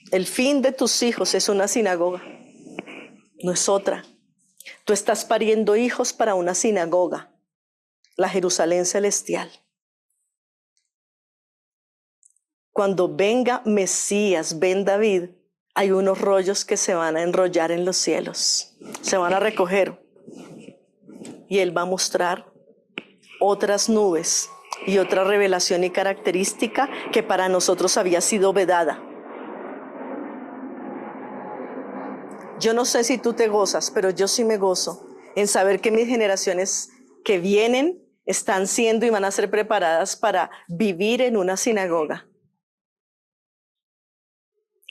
[SPEAKER 1] El fin de tus hijos es una sinagoga. No es otra. Tú estás pariendo hijos para una sinagoga, la Jerusalén celestial. Cuando venga Mesías, ven David, hay unos rollos que se van a enrollar en los cielos, se van a recoger y Él va a mostrar otras nubes y otra revelación y característica que para nosotros había sido vedada. Yo no sé si tú te gozas, pero yo sí me gozo en saber que mis generaciones que vienen están siendo y van a ser preparadas para vivir en una sinagoga.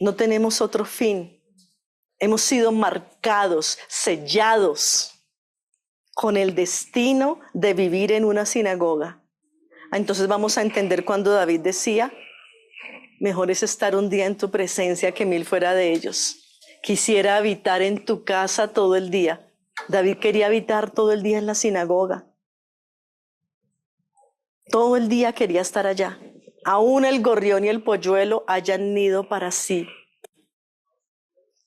[SPEAKER 1] No tenemos otro fin. Hemos sido marcados, sellados con el destino de vivir en una sinagoga. Entonces vamos a entender cuando David decía, mejor es estar un día en tu presencia que 1000 fuera de ellos. Quisiera habitar en tu casa todo el día. David quería habitar todo el día en la sinagoga. Todo el día quería estar allá. Aún el gorrión y el polluelo hayan nido para sí.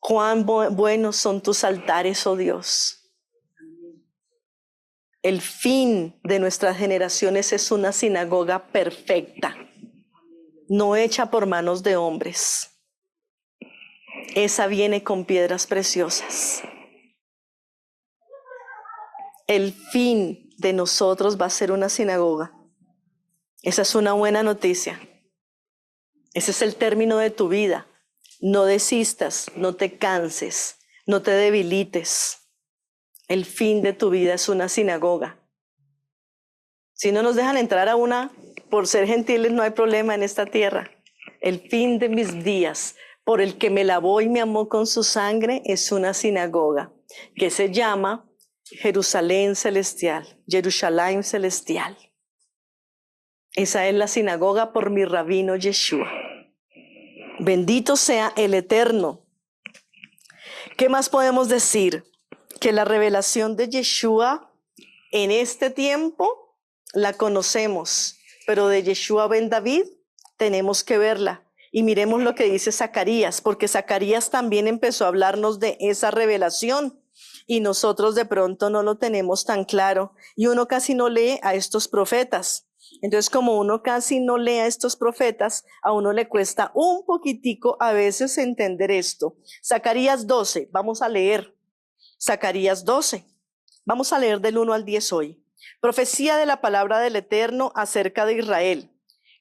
[SPEAKER 1] Cuán buenos son tus altares, oh Dios. El fin de nuestras generaciones es una sinagoga perfecta, no hecha por manos de hombres. Esa viene con piedras preciosas. El fin de nosotros va a ser una sinagoga. Esa es una buena noticia. Ese es el término de tu vida. No desistas, no te canses, no te debilites. El fin de tu vida es una sinagoga. Si no nos dejan entrar a una, por ser gentiles no hay problema en esta tierra. El fin de mis días, por el que me lavó y me amó con su sangre, es una sinagoga, que se llama Jerusalén celestial, Jerusalén celestial. Esa es la sinagoga por mi rabino Yeshua. Bendito sea el Eterno. ¿Qué más podemos decir? Que la revelación de Yeshua en este tiempo la conocemos, pero de Yeshua ben David tenemos que verla. Y miremos lo que dice Zacarías, porque Zacarías también empezó a hablarnos de esa revelación y nosotros de pronto no lo tenemos tan claro y uno casi no lee a estos profetas. Entonces, como uno casi no lee a estos profetas, a uno le cuesta un poquitico a veces entender esto. Zacarías 12, vamos a leer. Zacarías 12, vamos a leer del 1 al 10 hoy. Profecía de la palabra del Eterno acerca de Israel.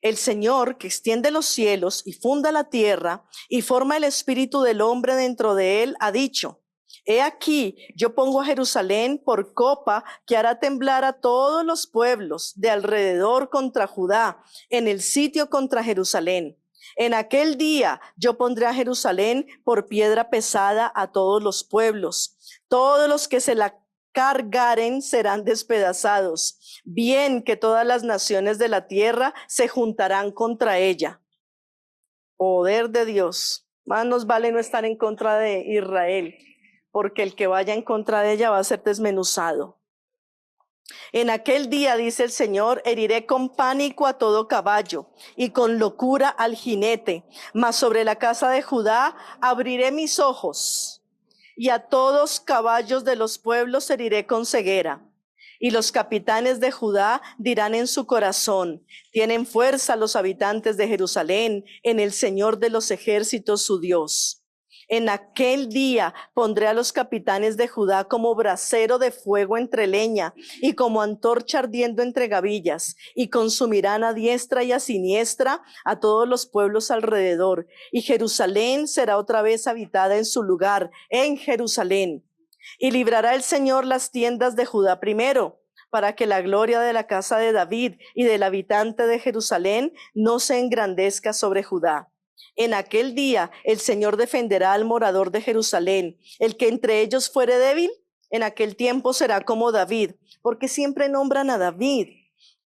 [SPEAKER 1] El Señor, que extiende los cielos y funda la tierra y forma el espíritu del hombre dentro de él, ha dicho: He aquí, yo pongo a Jerusalén por copa que hará temblar a todos los pueblos de alrededor contra Judá, en el sitio contra Jerusalén. En aquel día yo pondré a Jerusalén por piedra pesada a todos los pueblos. Todos los que se la cargaren serán despedazados. Bien que todas las naciones de la tierra se juntarán contra ella. Poder de Dios. Más nos vale no estar en contra de Israel, porque el que vaya en contra de ella va a ser desmenuzado. En aquel día, dice el Señor, heriré con pánico a todo caballo y con locura al jinete, mas sobre la casa de Judá abriré mis ojos, y a todos caballos de los pueblos heriré con ceguera. Y los capitanes de Judá dirán en su corazón: tienen fuerza los habitantes de Jerusalén en el Señor de los ejércitos su Dios. En aquel día pondré a los capitanes de Judá como brasero de fuego entre leña y como antorcha ardiendo entre gavillas, y consumirán a diestra y a siniestra a todos los pueblos alrededor. Y Jerusalén será otra vez habitada en su lugar, en Jerusalén. Y librará el Señor las tiendas de Judá primero, para que la gloria de la casa de David y del habitante de Jerusalén no se engrandezca sobre Judá. En aquel día el Señor defenderá al morador de Jerusalén. El que entre ellos fuere débil, en aquel tiempo será como David, porque siempre nombran a David,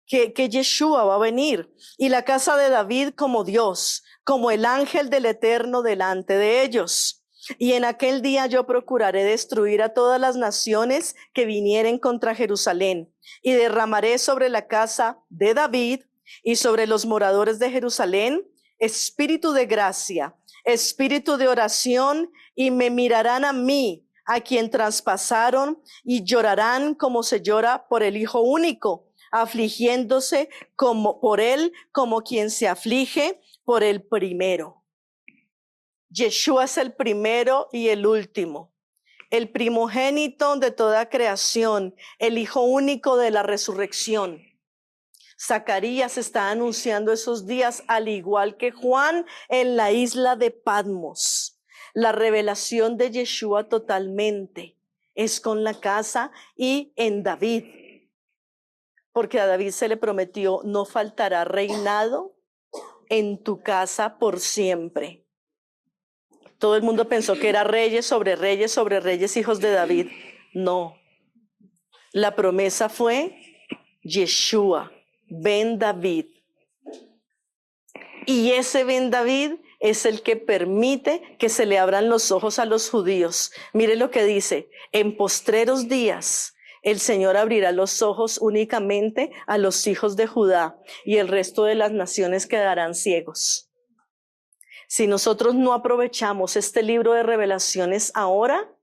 [SPEAKER 1] que Yeshua va a venir, y la casa de David como Dios, como el ángel del Eterno delante de ellos. Y en aquel día yo procuraré destruir a todas las naciones que vinieren contra Jerusalén, y derramaré sobre la casa de David y sobre los moradores de Jerusalén espíritu de gracia, espíritu de oración, y me mirarán a mí, a quien traspasaron, y llorarán como se llora por el hijo único, afligiéndose como por él, como quien se aflige por el primero. Yeshua es el primero y el último, el primogénito de toda creación, el hijo único de la resurrección. Zacarías está anunciando esos días, al igual que Juan en la isla de Patmos. La revelación de Yeshua totalmente es con la casa y en David, porque a David se le prometió: no faltará reinado en tu casa por siempre. Todo el mundo pensó que era reyes sobre reyes sobre reyes, hijos de David. No. La promesa fue Yeshua, Ben David. Y ese Ben David es el que permite que se le abran los ojos a los judíos. Mire lo que dice: en postreros días el Señor abrirá los ojos únicamente a los hijos de Judá, y el resto de las naciones quedarán ciegos. Si nosotros no aprovechamos este libro de revelaciones ahora,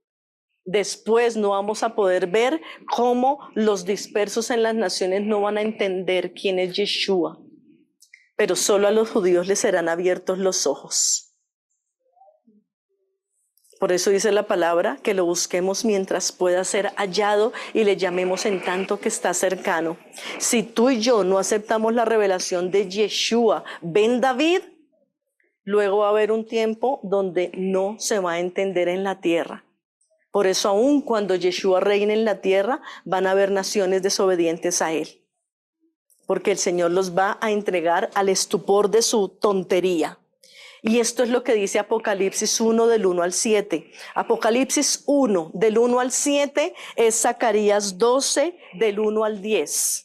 [SPEAKER 1] después no vamos a poder ver cómo los dispersos en las naciones no van a entender quién es Yeshua. Pero solo a los judíos les serán abiertos los ojos. Por eso dice la palabra que lo busquemos mientras pueda ser hallado y le llamemos en tanto que está cercano. Si tú y yo no aceptamos la revelación de Yeshua, Ben David, luego va a haber un tiempo donde no se va a entender en la tierra. Por eso aun cuando Yeshua reine en la tierra, van a haber naciones desobedientes a él. Porque el Señor los va a entregar al estupor de su tontería. Y esto es lo que dice Apocalipsis 1 del 1 al 7. Apocalipsis 1 del 1 al 7 es Zacarías 12 del 1 al 10.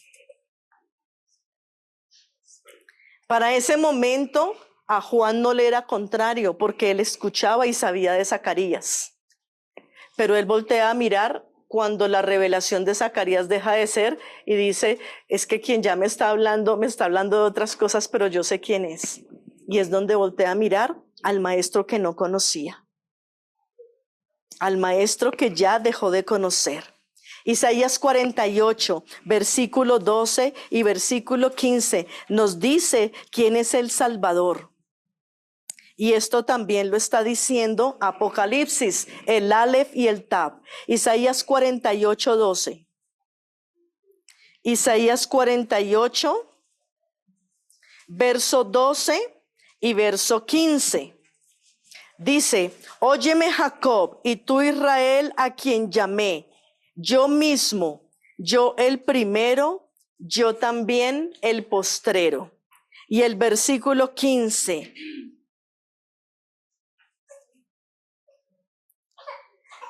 [SPEAKER 1] Para ese momento a Juan no le era contrario, porque él escuchaba y sabía de Zacarías. Pero él voltea a mirar cuando la revelación de Zacarías deja de ser y dice: es que quien ya me está hablando de otras cosas, pero yo sé quién es. Y es donde voltea a mirar al maestro que no conocía, al maestro que ya dejó de conocer. Isaías 48, versículo 12 y versículo 15 nos dice quién es el Salvador. Y esto también lo está diciendo Apocalipsis, el Aleph y el Tab. Isaías 48, 12. Isaías 48, verso 12 y verso 15. Dice: óyeme Jacob y tú Israel, a quien llamé, yo mismo, yo el primero, yo también el postrero. Y el versículo 15.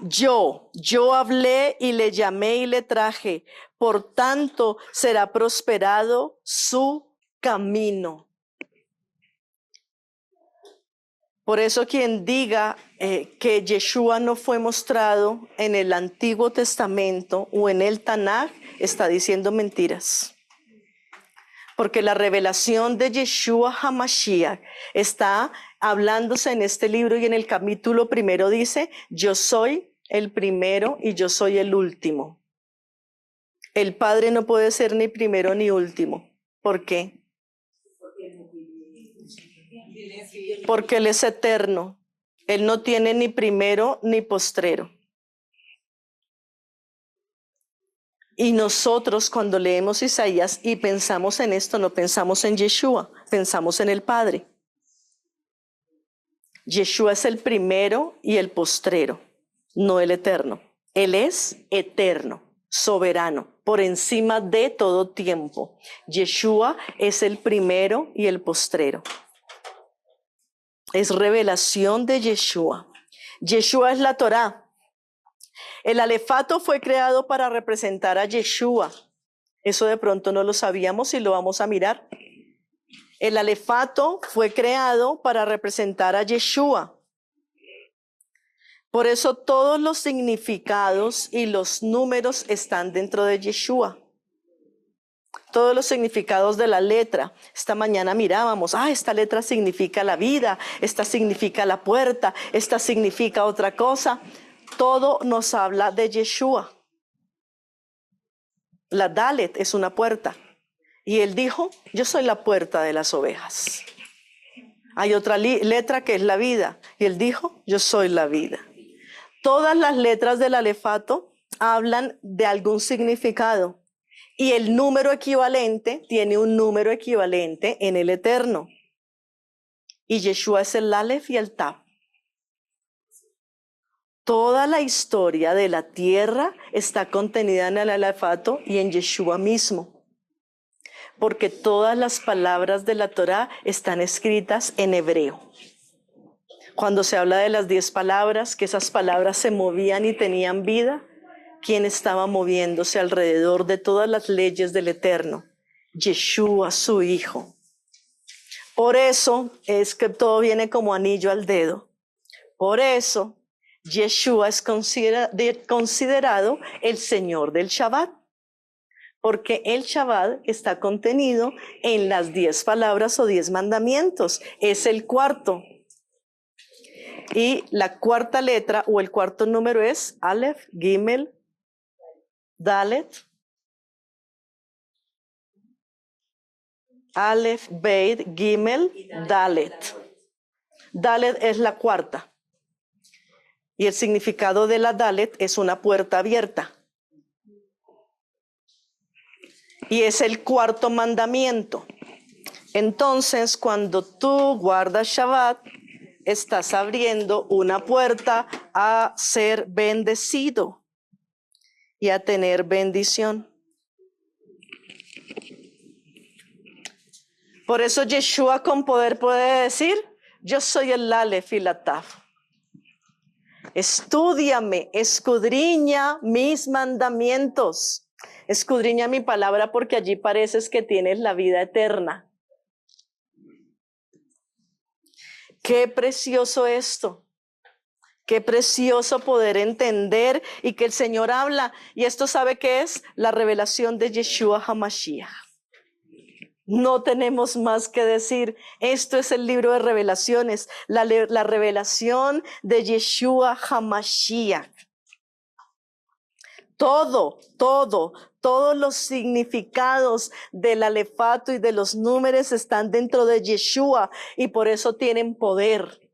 [SPEAKER 1] Yo hablé y le llamé y le traje, por tanto será prosperado su camino. Por eso quien diga que Yeshua no fue mostrado en el Antiguo Testamento o en el Tanaj, está diciendo mentiras. Porque la revelación de Yeshua HaMashiach está hablándose en este libro, y en el capítulo 1 dice: yo soy el primero y yo soy el último. El Padre no puede ser ni primero ni último. ¿Por qué? Porque Él es eterno. Él no tiene ni primero ni postrero. Y nosotros cuando leemos Isaías y pensamos en esto, no pensamos en Yeshua, pensamos en el Padre. Yeshua es el primero y el postrero, no el eterno. Él es eterno, soberano, por encima de todo tiempo. Yeshua es el primero y el postrero. Es revelación de Yeshua. Yeshua es la Torá. El alefato fue creado para representar a Yeshua. Eso de pronto no lo sabíamos y lo vamos a mirar. El alefato fue creado para representar a Yeshua. Por eso todos los significados y los números están dentro de Yeshua. Todos los significados de la letra. Esta mañana mirábamos, esta letra significa la vida, esta significa la puerta, esta significa otra cosa. Todo nos habla de Yeshua. La Dalet es una puerta. Y él dijo, yo soy la puerta de las ovejas. Hay otra letra que es la vida. Y él dijo, yo soy la vida. Todas las letras del alefato hablan de algún significado. Y el número equivalente tiene un número equivalente en el eterno. Y Yeshua es el Aleph y el Tav. Toda la historia de la tierra está contenida en el alefato y en Yeshua mismo. Porque todas las palabras de la Torá están escritas en hebreo. Cuando se habla de las 10 palabras, que esas palabras se movían y tenían vida, ¿quién estaba moviéndose alrededor de todas las leyes del Eterno? Yeshua, su Hijo. Por eso es que todo viene como anillo al dedo. Por eso Yeshua es considerado el Señor del Shabbat. Porque el Shabbat está contenido en las 10 palabras o 10 mandamientos. Es el cuarto. Y la cuarta letra o el cuarto número es Aleph, Gimel, Dalet. Aleph, Beit, Gimel, Dalet. Dalet es la cuarta. Y el significado de la Dalet es una puerta abierta. Y es el cuarto mandamiento. Entonces, cuando tú guardas Shabbat, estás abriendo una puerta a ser bendecido y a tener bendición. Por eso Yeshua con poder puede decir, yo soy el Aleph y la Tav. Estúdiame, escudriña mis mandamientos. Escudriña mi palabra porque allí pareces que tienes la vida eterna. Qué precioso esto. Qué precioso poder entender y que el Señor habla. Y esto ¿sabe qué es? La revelación de Yeshua HaMashiach. No tenemos más que decir. Esto es el libro de revelaciones. La revelación de Yeshua HaMashiach. Todos los significados del alefato y de los números están dentro de Yeshua y por eso tienen poder.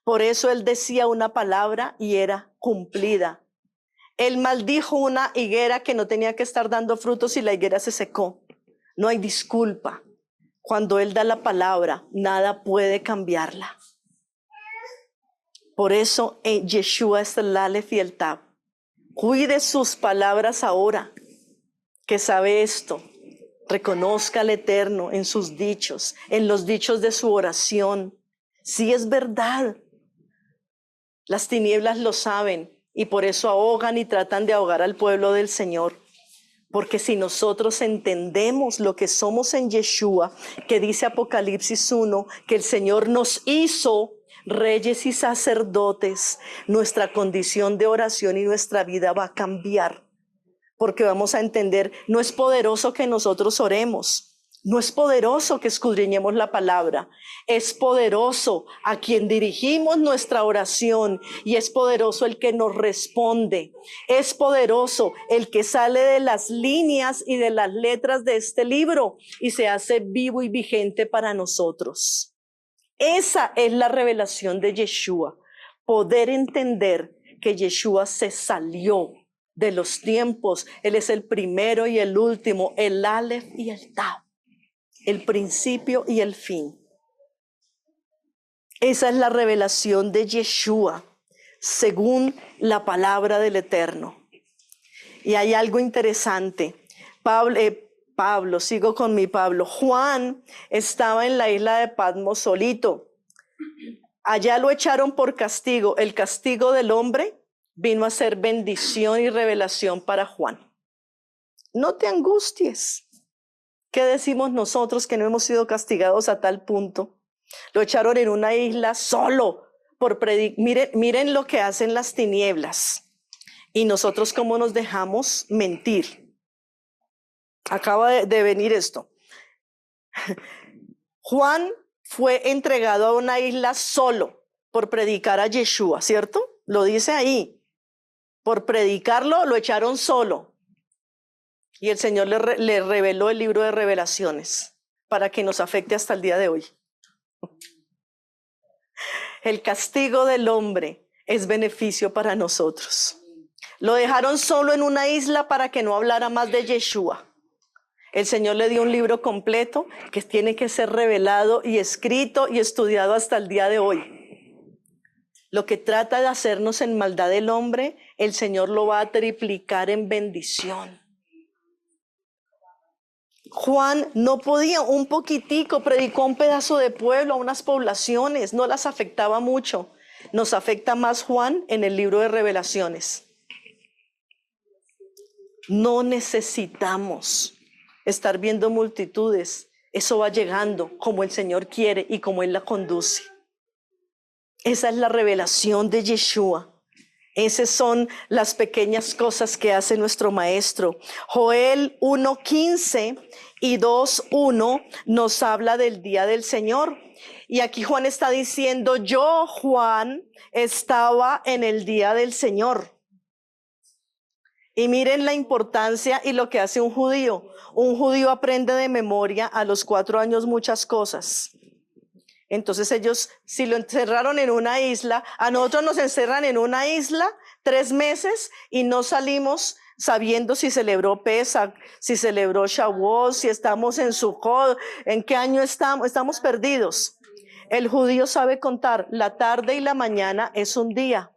[SPEAKER 1] Por eso él decía una palabra y era cumplida. Él maldijo una higuera que no tenía que estar dando frutos y la higuera se secó. No hay disculpa. Cuando él da la palabra, nada puede cambiarla. Por eso Yeshua es el Aleph y el Tav. Cuide sus palabras ahora, que sabe esto. Reconozca al Eterno en sus dichos, en los dichos de su oración. Sí es verdad. Las tinieblas lo saben y por eso ahogan y tratan de ahogar al pueblo del Señor. Porque si nosotros entendemos lo que somos en Yeshua, que dice Apocalipsis 1, que el Señor nos hizo reyes y sacerdotes, nuestra condición de oración y nuestra vida va a cambiar. Porque vamos a entender, no es poderoso que nosotros oremos. No es poderoso que escudriñemos la palabra. Es poderoso a quien dirigimos nuestra oración y es poderoso el que nos responde. Es poderoso el que sale de las líneas y de las letras de este libro y se hace vivo y vigente para nosotros. Esa es la revelación de Yeshua. Poder entender que Yeshua se salió de los tiempos. Él es el primero y el último, el Aleph y el Tab, el principio y el fin. Esa es la revelación de Yeshua, según la palabra del Eterno. Y hay algo interesante. Pablo, sigo con mi Pablo. Juan estaba en la isla de Patmos solito. Allá lo echaron por castigo. El castigo del hombre vino a ser bendición y revelación para Juan. No te angusties. ¿Qué decimos nosotros que no hemos sido castigados a tal punto? Lo echaron en una isla solo por predicar. Miren lo que hacen las tinieblas. Y nosotros cómo nos dejamos mentir. Acaba de venir esto. Juan fue entregado a una isla solo por predicar a Yeshua, ¿cierto? Lo dice ahí. Por predicarlo lo echaron solo. Y el Señor le reveló el libro de Revelaciones para que nos afecte hasta el día de hoy. El castigo del hombre es beneficio para nosotros. Lo dejaron solo en una isla para que no hablara más de Yeshua. El Señor le dio un libro completo que tiene que ser revelado y escrito y estudiado hasta el día de hoy. Lo que trata de hacernos en maldad el hombre, el Señor lo va a triplicar en bendición. Juan no podía, un poquitico, predicó a un pedazo de pueblo, a unas poblaciones, no las afectaba mucho. Nos afecta más Juan en el libro de Revelaciones. No necesitamos estar viendo multitudes. Eso va llegando como el Señor quiere y como Él la conduce. Esa es la revelación de Yeshua. Esas son las pequeñas cosas que hace nuestro maestro. Joel 1:15 y 2:1 nos habla del día del Señor. Y aquí Juan está diciendo, yo, Juan, estaba en el día del Señor. Y miren la importancia y lo que hace un judío. Un judío aprende de memoria a los 4 años muchas cosas. Entonces ellos, si lo encerraron en una isla, a nosotros nos encerran en una isla 3 meses y no salimos sabiendo si celebró Pesach, si celebró Shavuot, si estamos en Sukkot, en qué año estamos perdidos. El judío sabe contar, la tarde y la mañana es un día.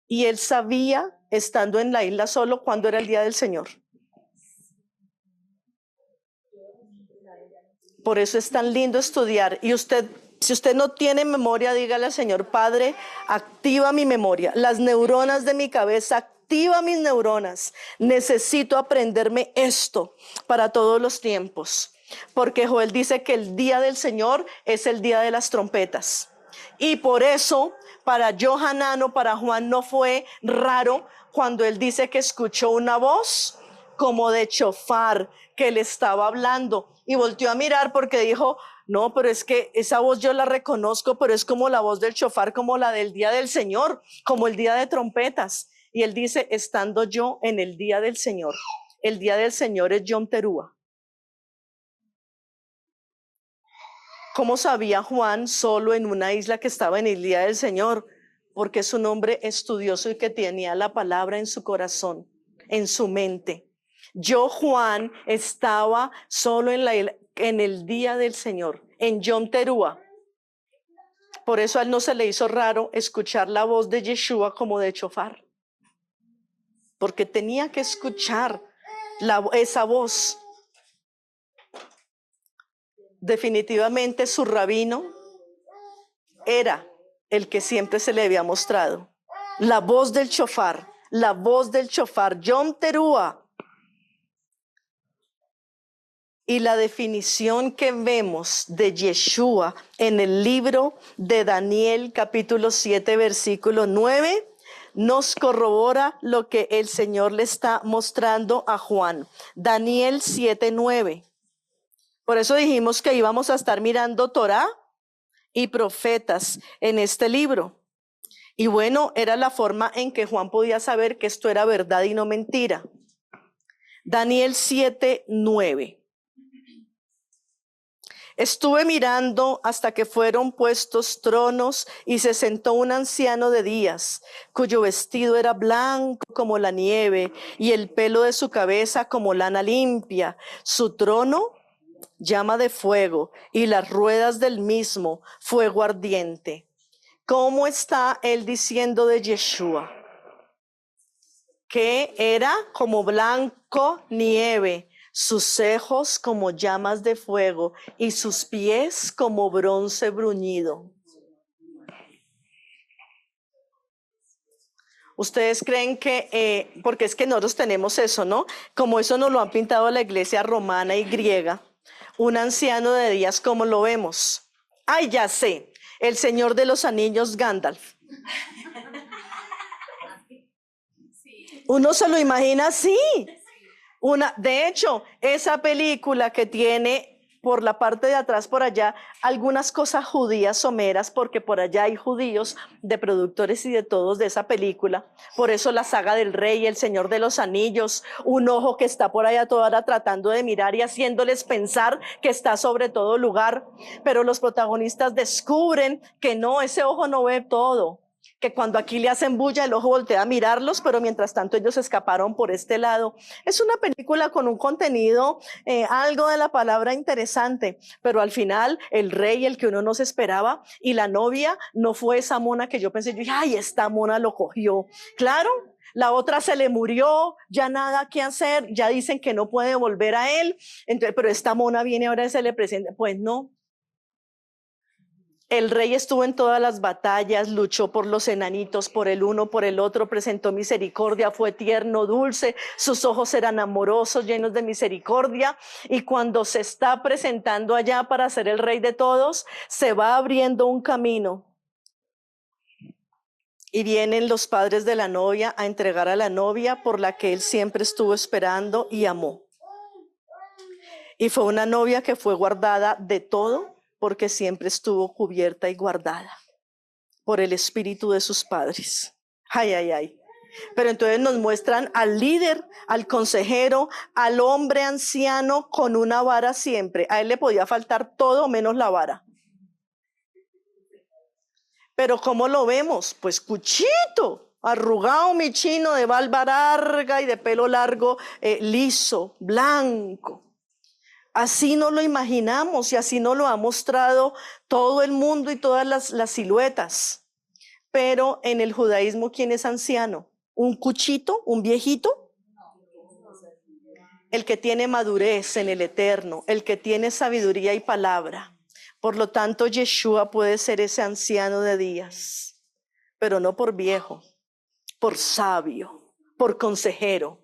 [SPEAKER 1] Y él sabía, estando en la isla solo, cuándo era el día del Señor. Por eso es tan lindo estudiar. Y usted, si usted no tiene memoria, dígale al Señor, Padre, activa mi memoria. Las neuronas de mi cabeza, activa mis neuronas. Necesito aprenderme esto para todos los tiempos. Porque Joel dice que el día del Señor es el día de las trompetas. Y por eso, para Johanán o para Juan no fue raro cuando él dice que escuchó una voz como de chofar que le estaba hablando. Y volteó a mirar porque dijo, no, pero es que esa voz yo la reconozco, pero es como la voz del chofar, como la del día del Señor, como el día de trompetas. Y él dice, estando yo en el día del Señor. El día del Señor es Yom Teruah. ¿Cómo sabía Juan solo en una isla que estaba en el día del Señor? Porque es un hombre estudioso y que tenía la palabra en su corazón, en su mente. Yo, Juan, estaba solo en el día del Señor, en Yom Teruah. Por eso a él no se le hizo raro escuchar la voz de Yeshua como de chofar. Porque tenía que escuchar esa voz. Definitivamente su rabino era el que siempre se le había mostrado. La voz del chofar, Yom Teruah. Y la definición que vemos de Yeshua en el libro de Daniel, capítulo 7, versículo 9, nos corrobora lo que el Señor le está mostrando a Juan. Daniel 7:9. Por eso dijimos que íbamos a estar mirando Torá y profetas en este libro. Y bueno, era la forma en que Juan podía saber que esto era verdad y no mentira. Daniel 7:9. Estuve mirando hasta que fueron puestos tronos y se sentó un anciano de días, cuyo vestido era blanco como la nieve y el pelo de su cabeza como lana limpia. Su trono llama de fuego y las ruedas del mismo fuego ardiente. ¿Cómo está él diciendo de Yeshua? Que era como blanco nieve, sus cejos como llamas de fuego y sus pies como bronce bruñido. Ustedes creen que, porque es que nosotros tenemos eso, ¿no? Como eso nos lo han pintado la iglesia romana y griega, un anciano de días, ¿cómo lo vemos? Ay, ya sé, el Señor de los Anillos, Gandalf. Uno se lo imagina así. De hecho, esa película que tiene por la parte de atrás, por allá, algunas cosas judías someras, porque por allá hay judíos de productores y de todos de esa película. Por eso la saga del rey, el Señor de los Anillos, un ojo que está por allá toda hora tratando de mirar y haciéndoles pensar que está sobre todo lugar. Pero los protagonistas descubren que no, ese ojo no ve todo. Que cuando aquí le hacen bulla, el ojo voltea a mirarlos, pero mientras tanto ellos escaparon por este lado. Es una película con un contenido, algo de la palabra interesante, pero al final el rey, el que uno no se esperaba, y la novia no fue esa mona que yo pensé, yo dije, ay, esta mona lo cogió. Claro, la otra se le murió, ya nada que hacer, ya dicen que no puede volver a él, entonces, pero esta mona viene ahora y se le presenta, pues no. El rey estuvo en todas las batallas, luchó por los enanitos, por el uno, por el otro, presentó misericordia, fue tierno, dulce, sus ojos eran amorosos, llenos de misericordia, y cuando se está presentando allá para ser el rey de todos, se va abriendo un camino. Y vienen los padres de la novia a entregar a la novia por la que él siempre estuvo esperando y amó. Y fue una novia que fue guardada de todo, porque siempre estuvo cubierta y guardada por el espíritu de sus padres. Ay, ay, ay. Pero entonces nos muestran al líder, al consejero, al hombre anciano con una vara siempre. A él le podía faltar todo menos la vara. Pero ¿cómo lo vemos? Pues cuchito, arrugado mi chino, de barba larga y de pelo largo, liso, blanco. Así no lo imaginamos y así nos lo ha mostrado todo el mundo y todas las siluetas. Pero en el judaísmo, ¿quién es anciano? ¿Un cuchito? ¿Un viejito? El que tiene madurez en el eterno, el que tiene sabiduría y palabra. Por lo tanto, Yeshua puede ser ese anciano de días, pero no por viejo, por sabio, por consejero.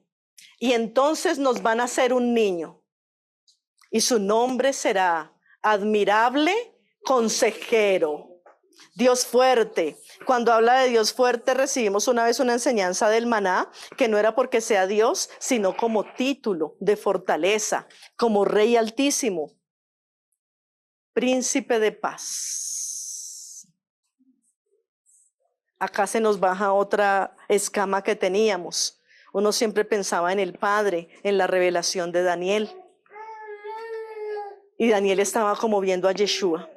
[SPEAKER 1] Y entonces nos van a hacer un niño. Y su nombre será admirable, consejero, Dios fuerte. Cuando habla de Dios fuerte, recibimos una vez una enseñanza del maná, que no era porque sea Dios, sino como título de fortaleza, como Rey Altísimo, Príncipe de paz. Acá se nos baja otra escama que teníamos. Uno siempre pensaba en el Padre, en la revelación de Daniel. Y Daniel estaba como viendo a Yeshua.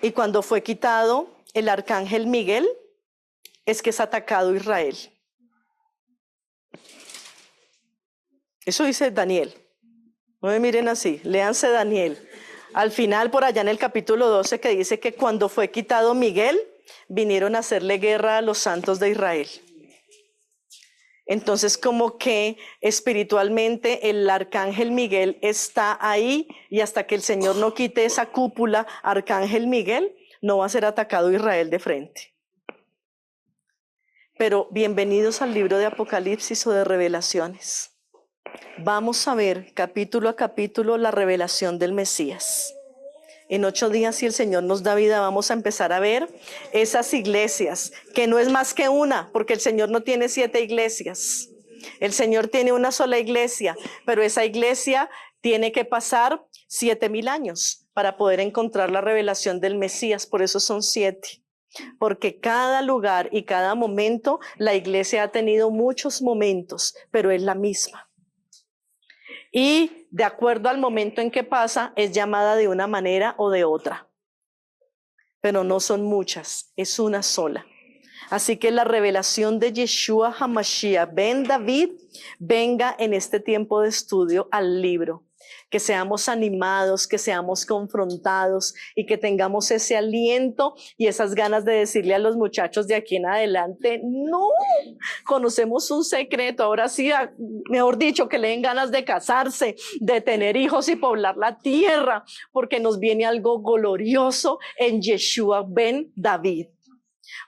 [SPEAKER 1] Y cuando fue quitado el arcángel Miguel, es que es atacado Israel. Eso dice Daniel. No me miren así, léanse Daniel. Al final, por allá en el capítulo 12, que dice que cuando fue quitado Miguel, vinieron a hacerle guerra a los santos de Israel. Entonces, como que espiritualmente el arcángel Miguel está ahí, y hasta que el Señor no quite esa cúpula, arcángel Miguel, no va a ser atacado Israel de frente. Pero bienvenidos al libro de Apocalipsis o de Revelaciones. Vamos a ver capítulo a capítulo la revelación del Mesías. En 8 días, si el Señor nos da vida, vamos a empezar a ver esas iglesias, que no es más que una, porque el Señor no tiene 7 iglesias. El Señor tiene una sola iglesia, pero esa iglesia tiene que pasar 7,000 años para poder encontrar la revelación del Mesías. Por eso son 7. Porque cada lugar y cada momento, la iglesia ha tenido muchos momentos, pero es la misma. Y de acuerdo al momento en que pasa, es llamada de una manera o de otra. Pero no son muchas, es una sola. Así que la revelación de Yeshua HaMashiach ben David venga en este tiempo de estudio al libro. Que seamos animados, que seamos confrontados y que tengamos ese aliento y esas ganas de decirle a los muchachos de aquí en adelante, no, conocemos un secreto, ahora sí, mejor dicho, que le den ganas de casarse, de tener hijos y poblar la tierra, porque nos viene algo glorioso en Yeshua ben David.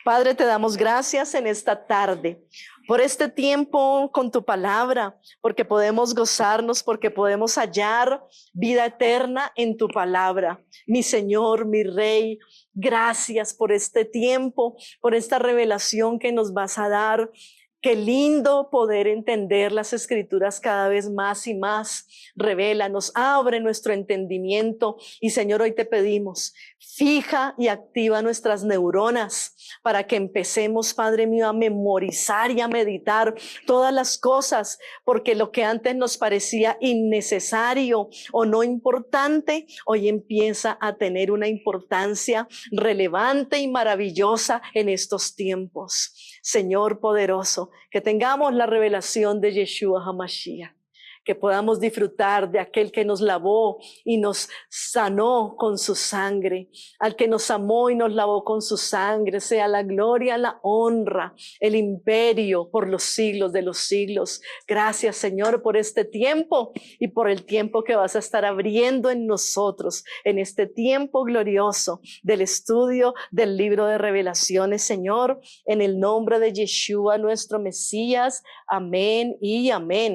[SPEAKER 1] Padre, te damos gracias en esta tarde por este tiempo con tu palabra, porque podemos gozarnos, porque podemos hallar vida eterna en tu palabra. Mi Señor, mi Rey, gracias por este tiempo, por esta revelación que nos vas a dar. Qué lindo poder entender las Escrituras cada vez más y más. Revélanos, abre nuestro entendimiento. Y Señor, hoy te pedimos, fija y activa nuestras neuronas para que empecemos, Padre mío, a memorizar y a meditar todas las cosas, porque lo que antes nos parecía innecesario o no importante, hoy empieza a tener una importancia relevante y maravillosa en estos tiempos. Señor poderoso, que tengamos la revelación de Yeshua HaMashiach, que podamos disfrutar de aquel que nos lavó y nos sanó con su sangre, al que nos amó y nos lavó con su sangre, sea la gloria, la honra, el imperio por los siglos de los siglos. Gracias, Señor, por este tiempo y por el tiempo que vas a estar abriendo en nosotros, en este tiempo glorioso del estudio del libro de Revelaciones, Señor, en el nombre de Yeshua, nuestro Mesías. Amén y amén.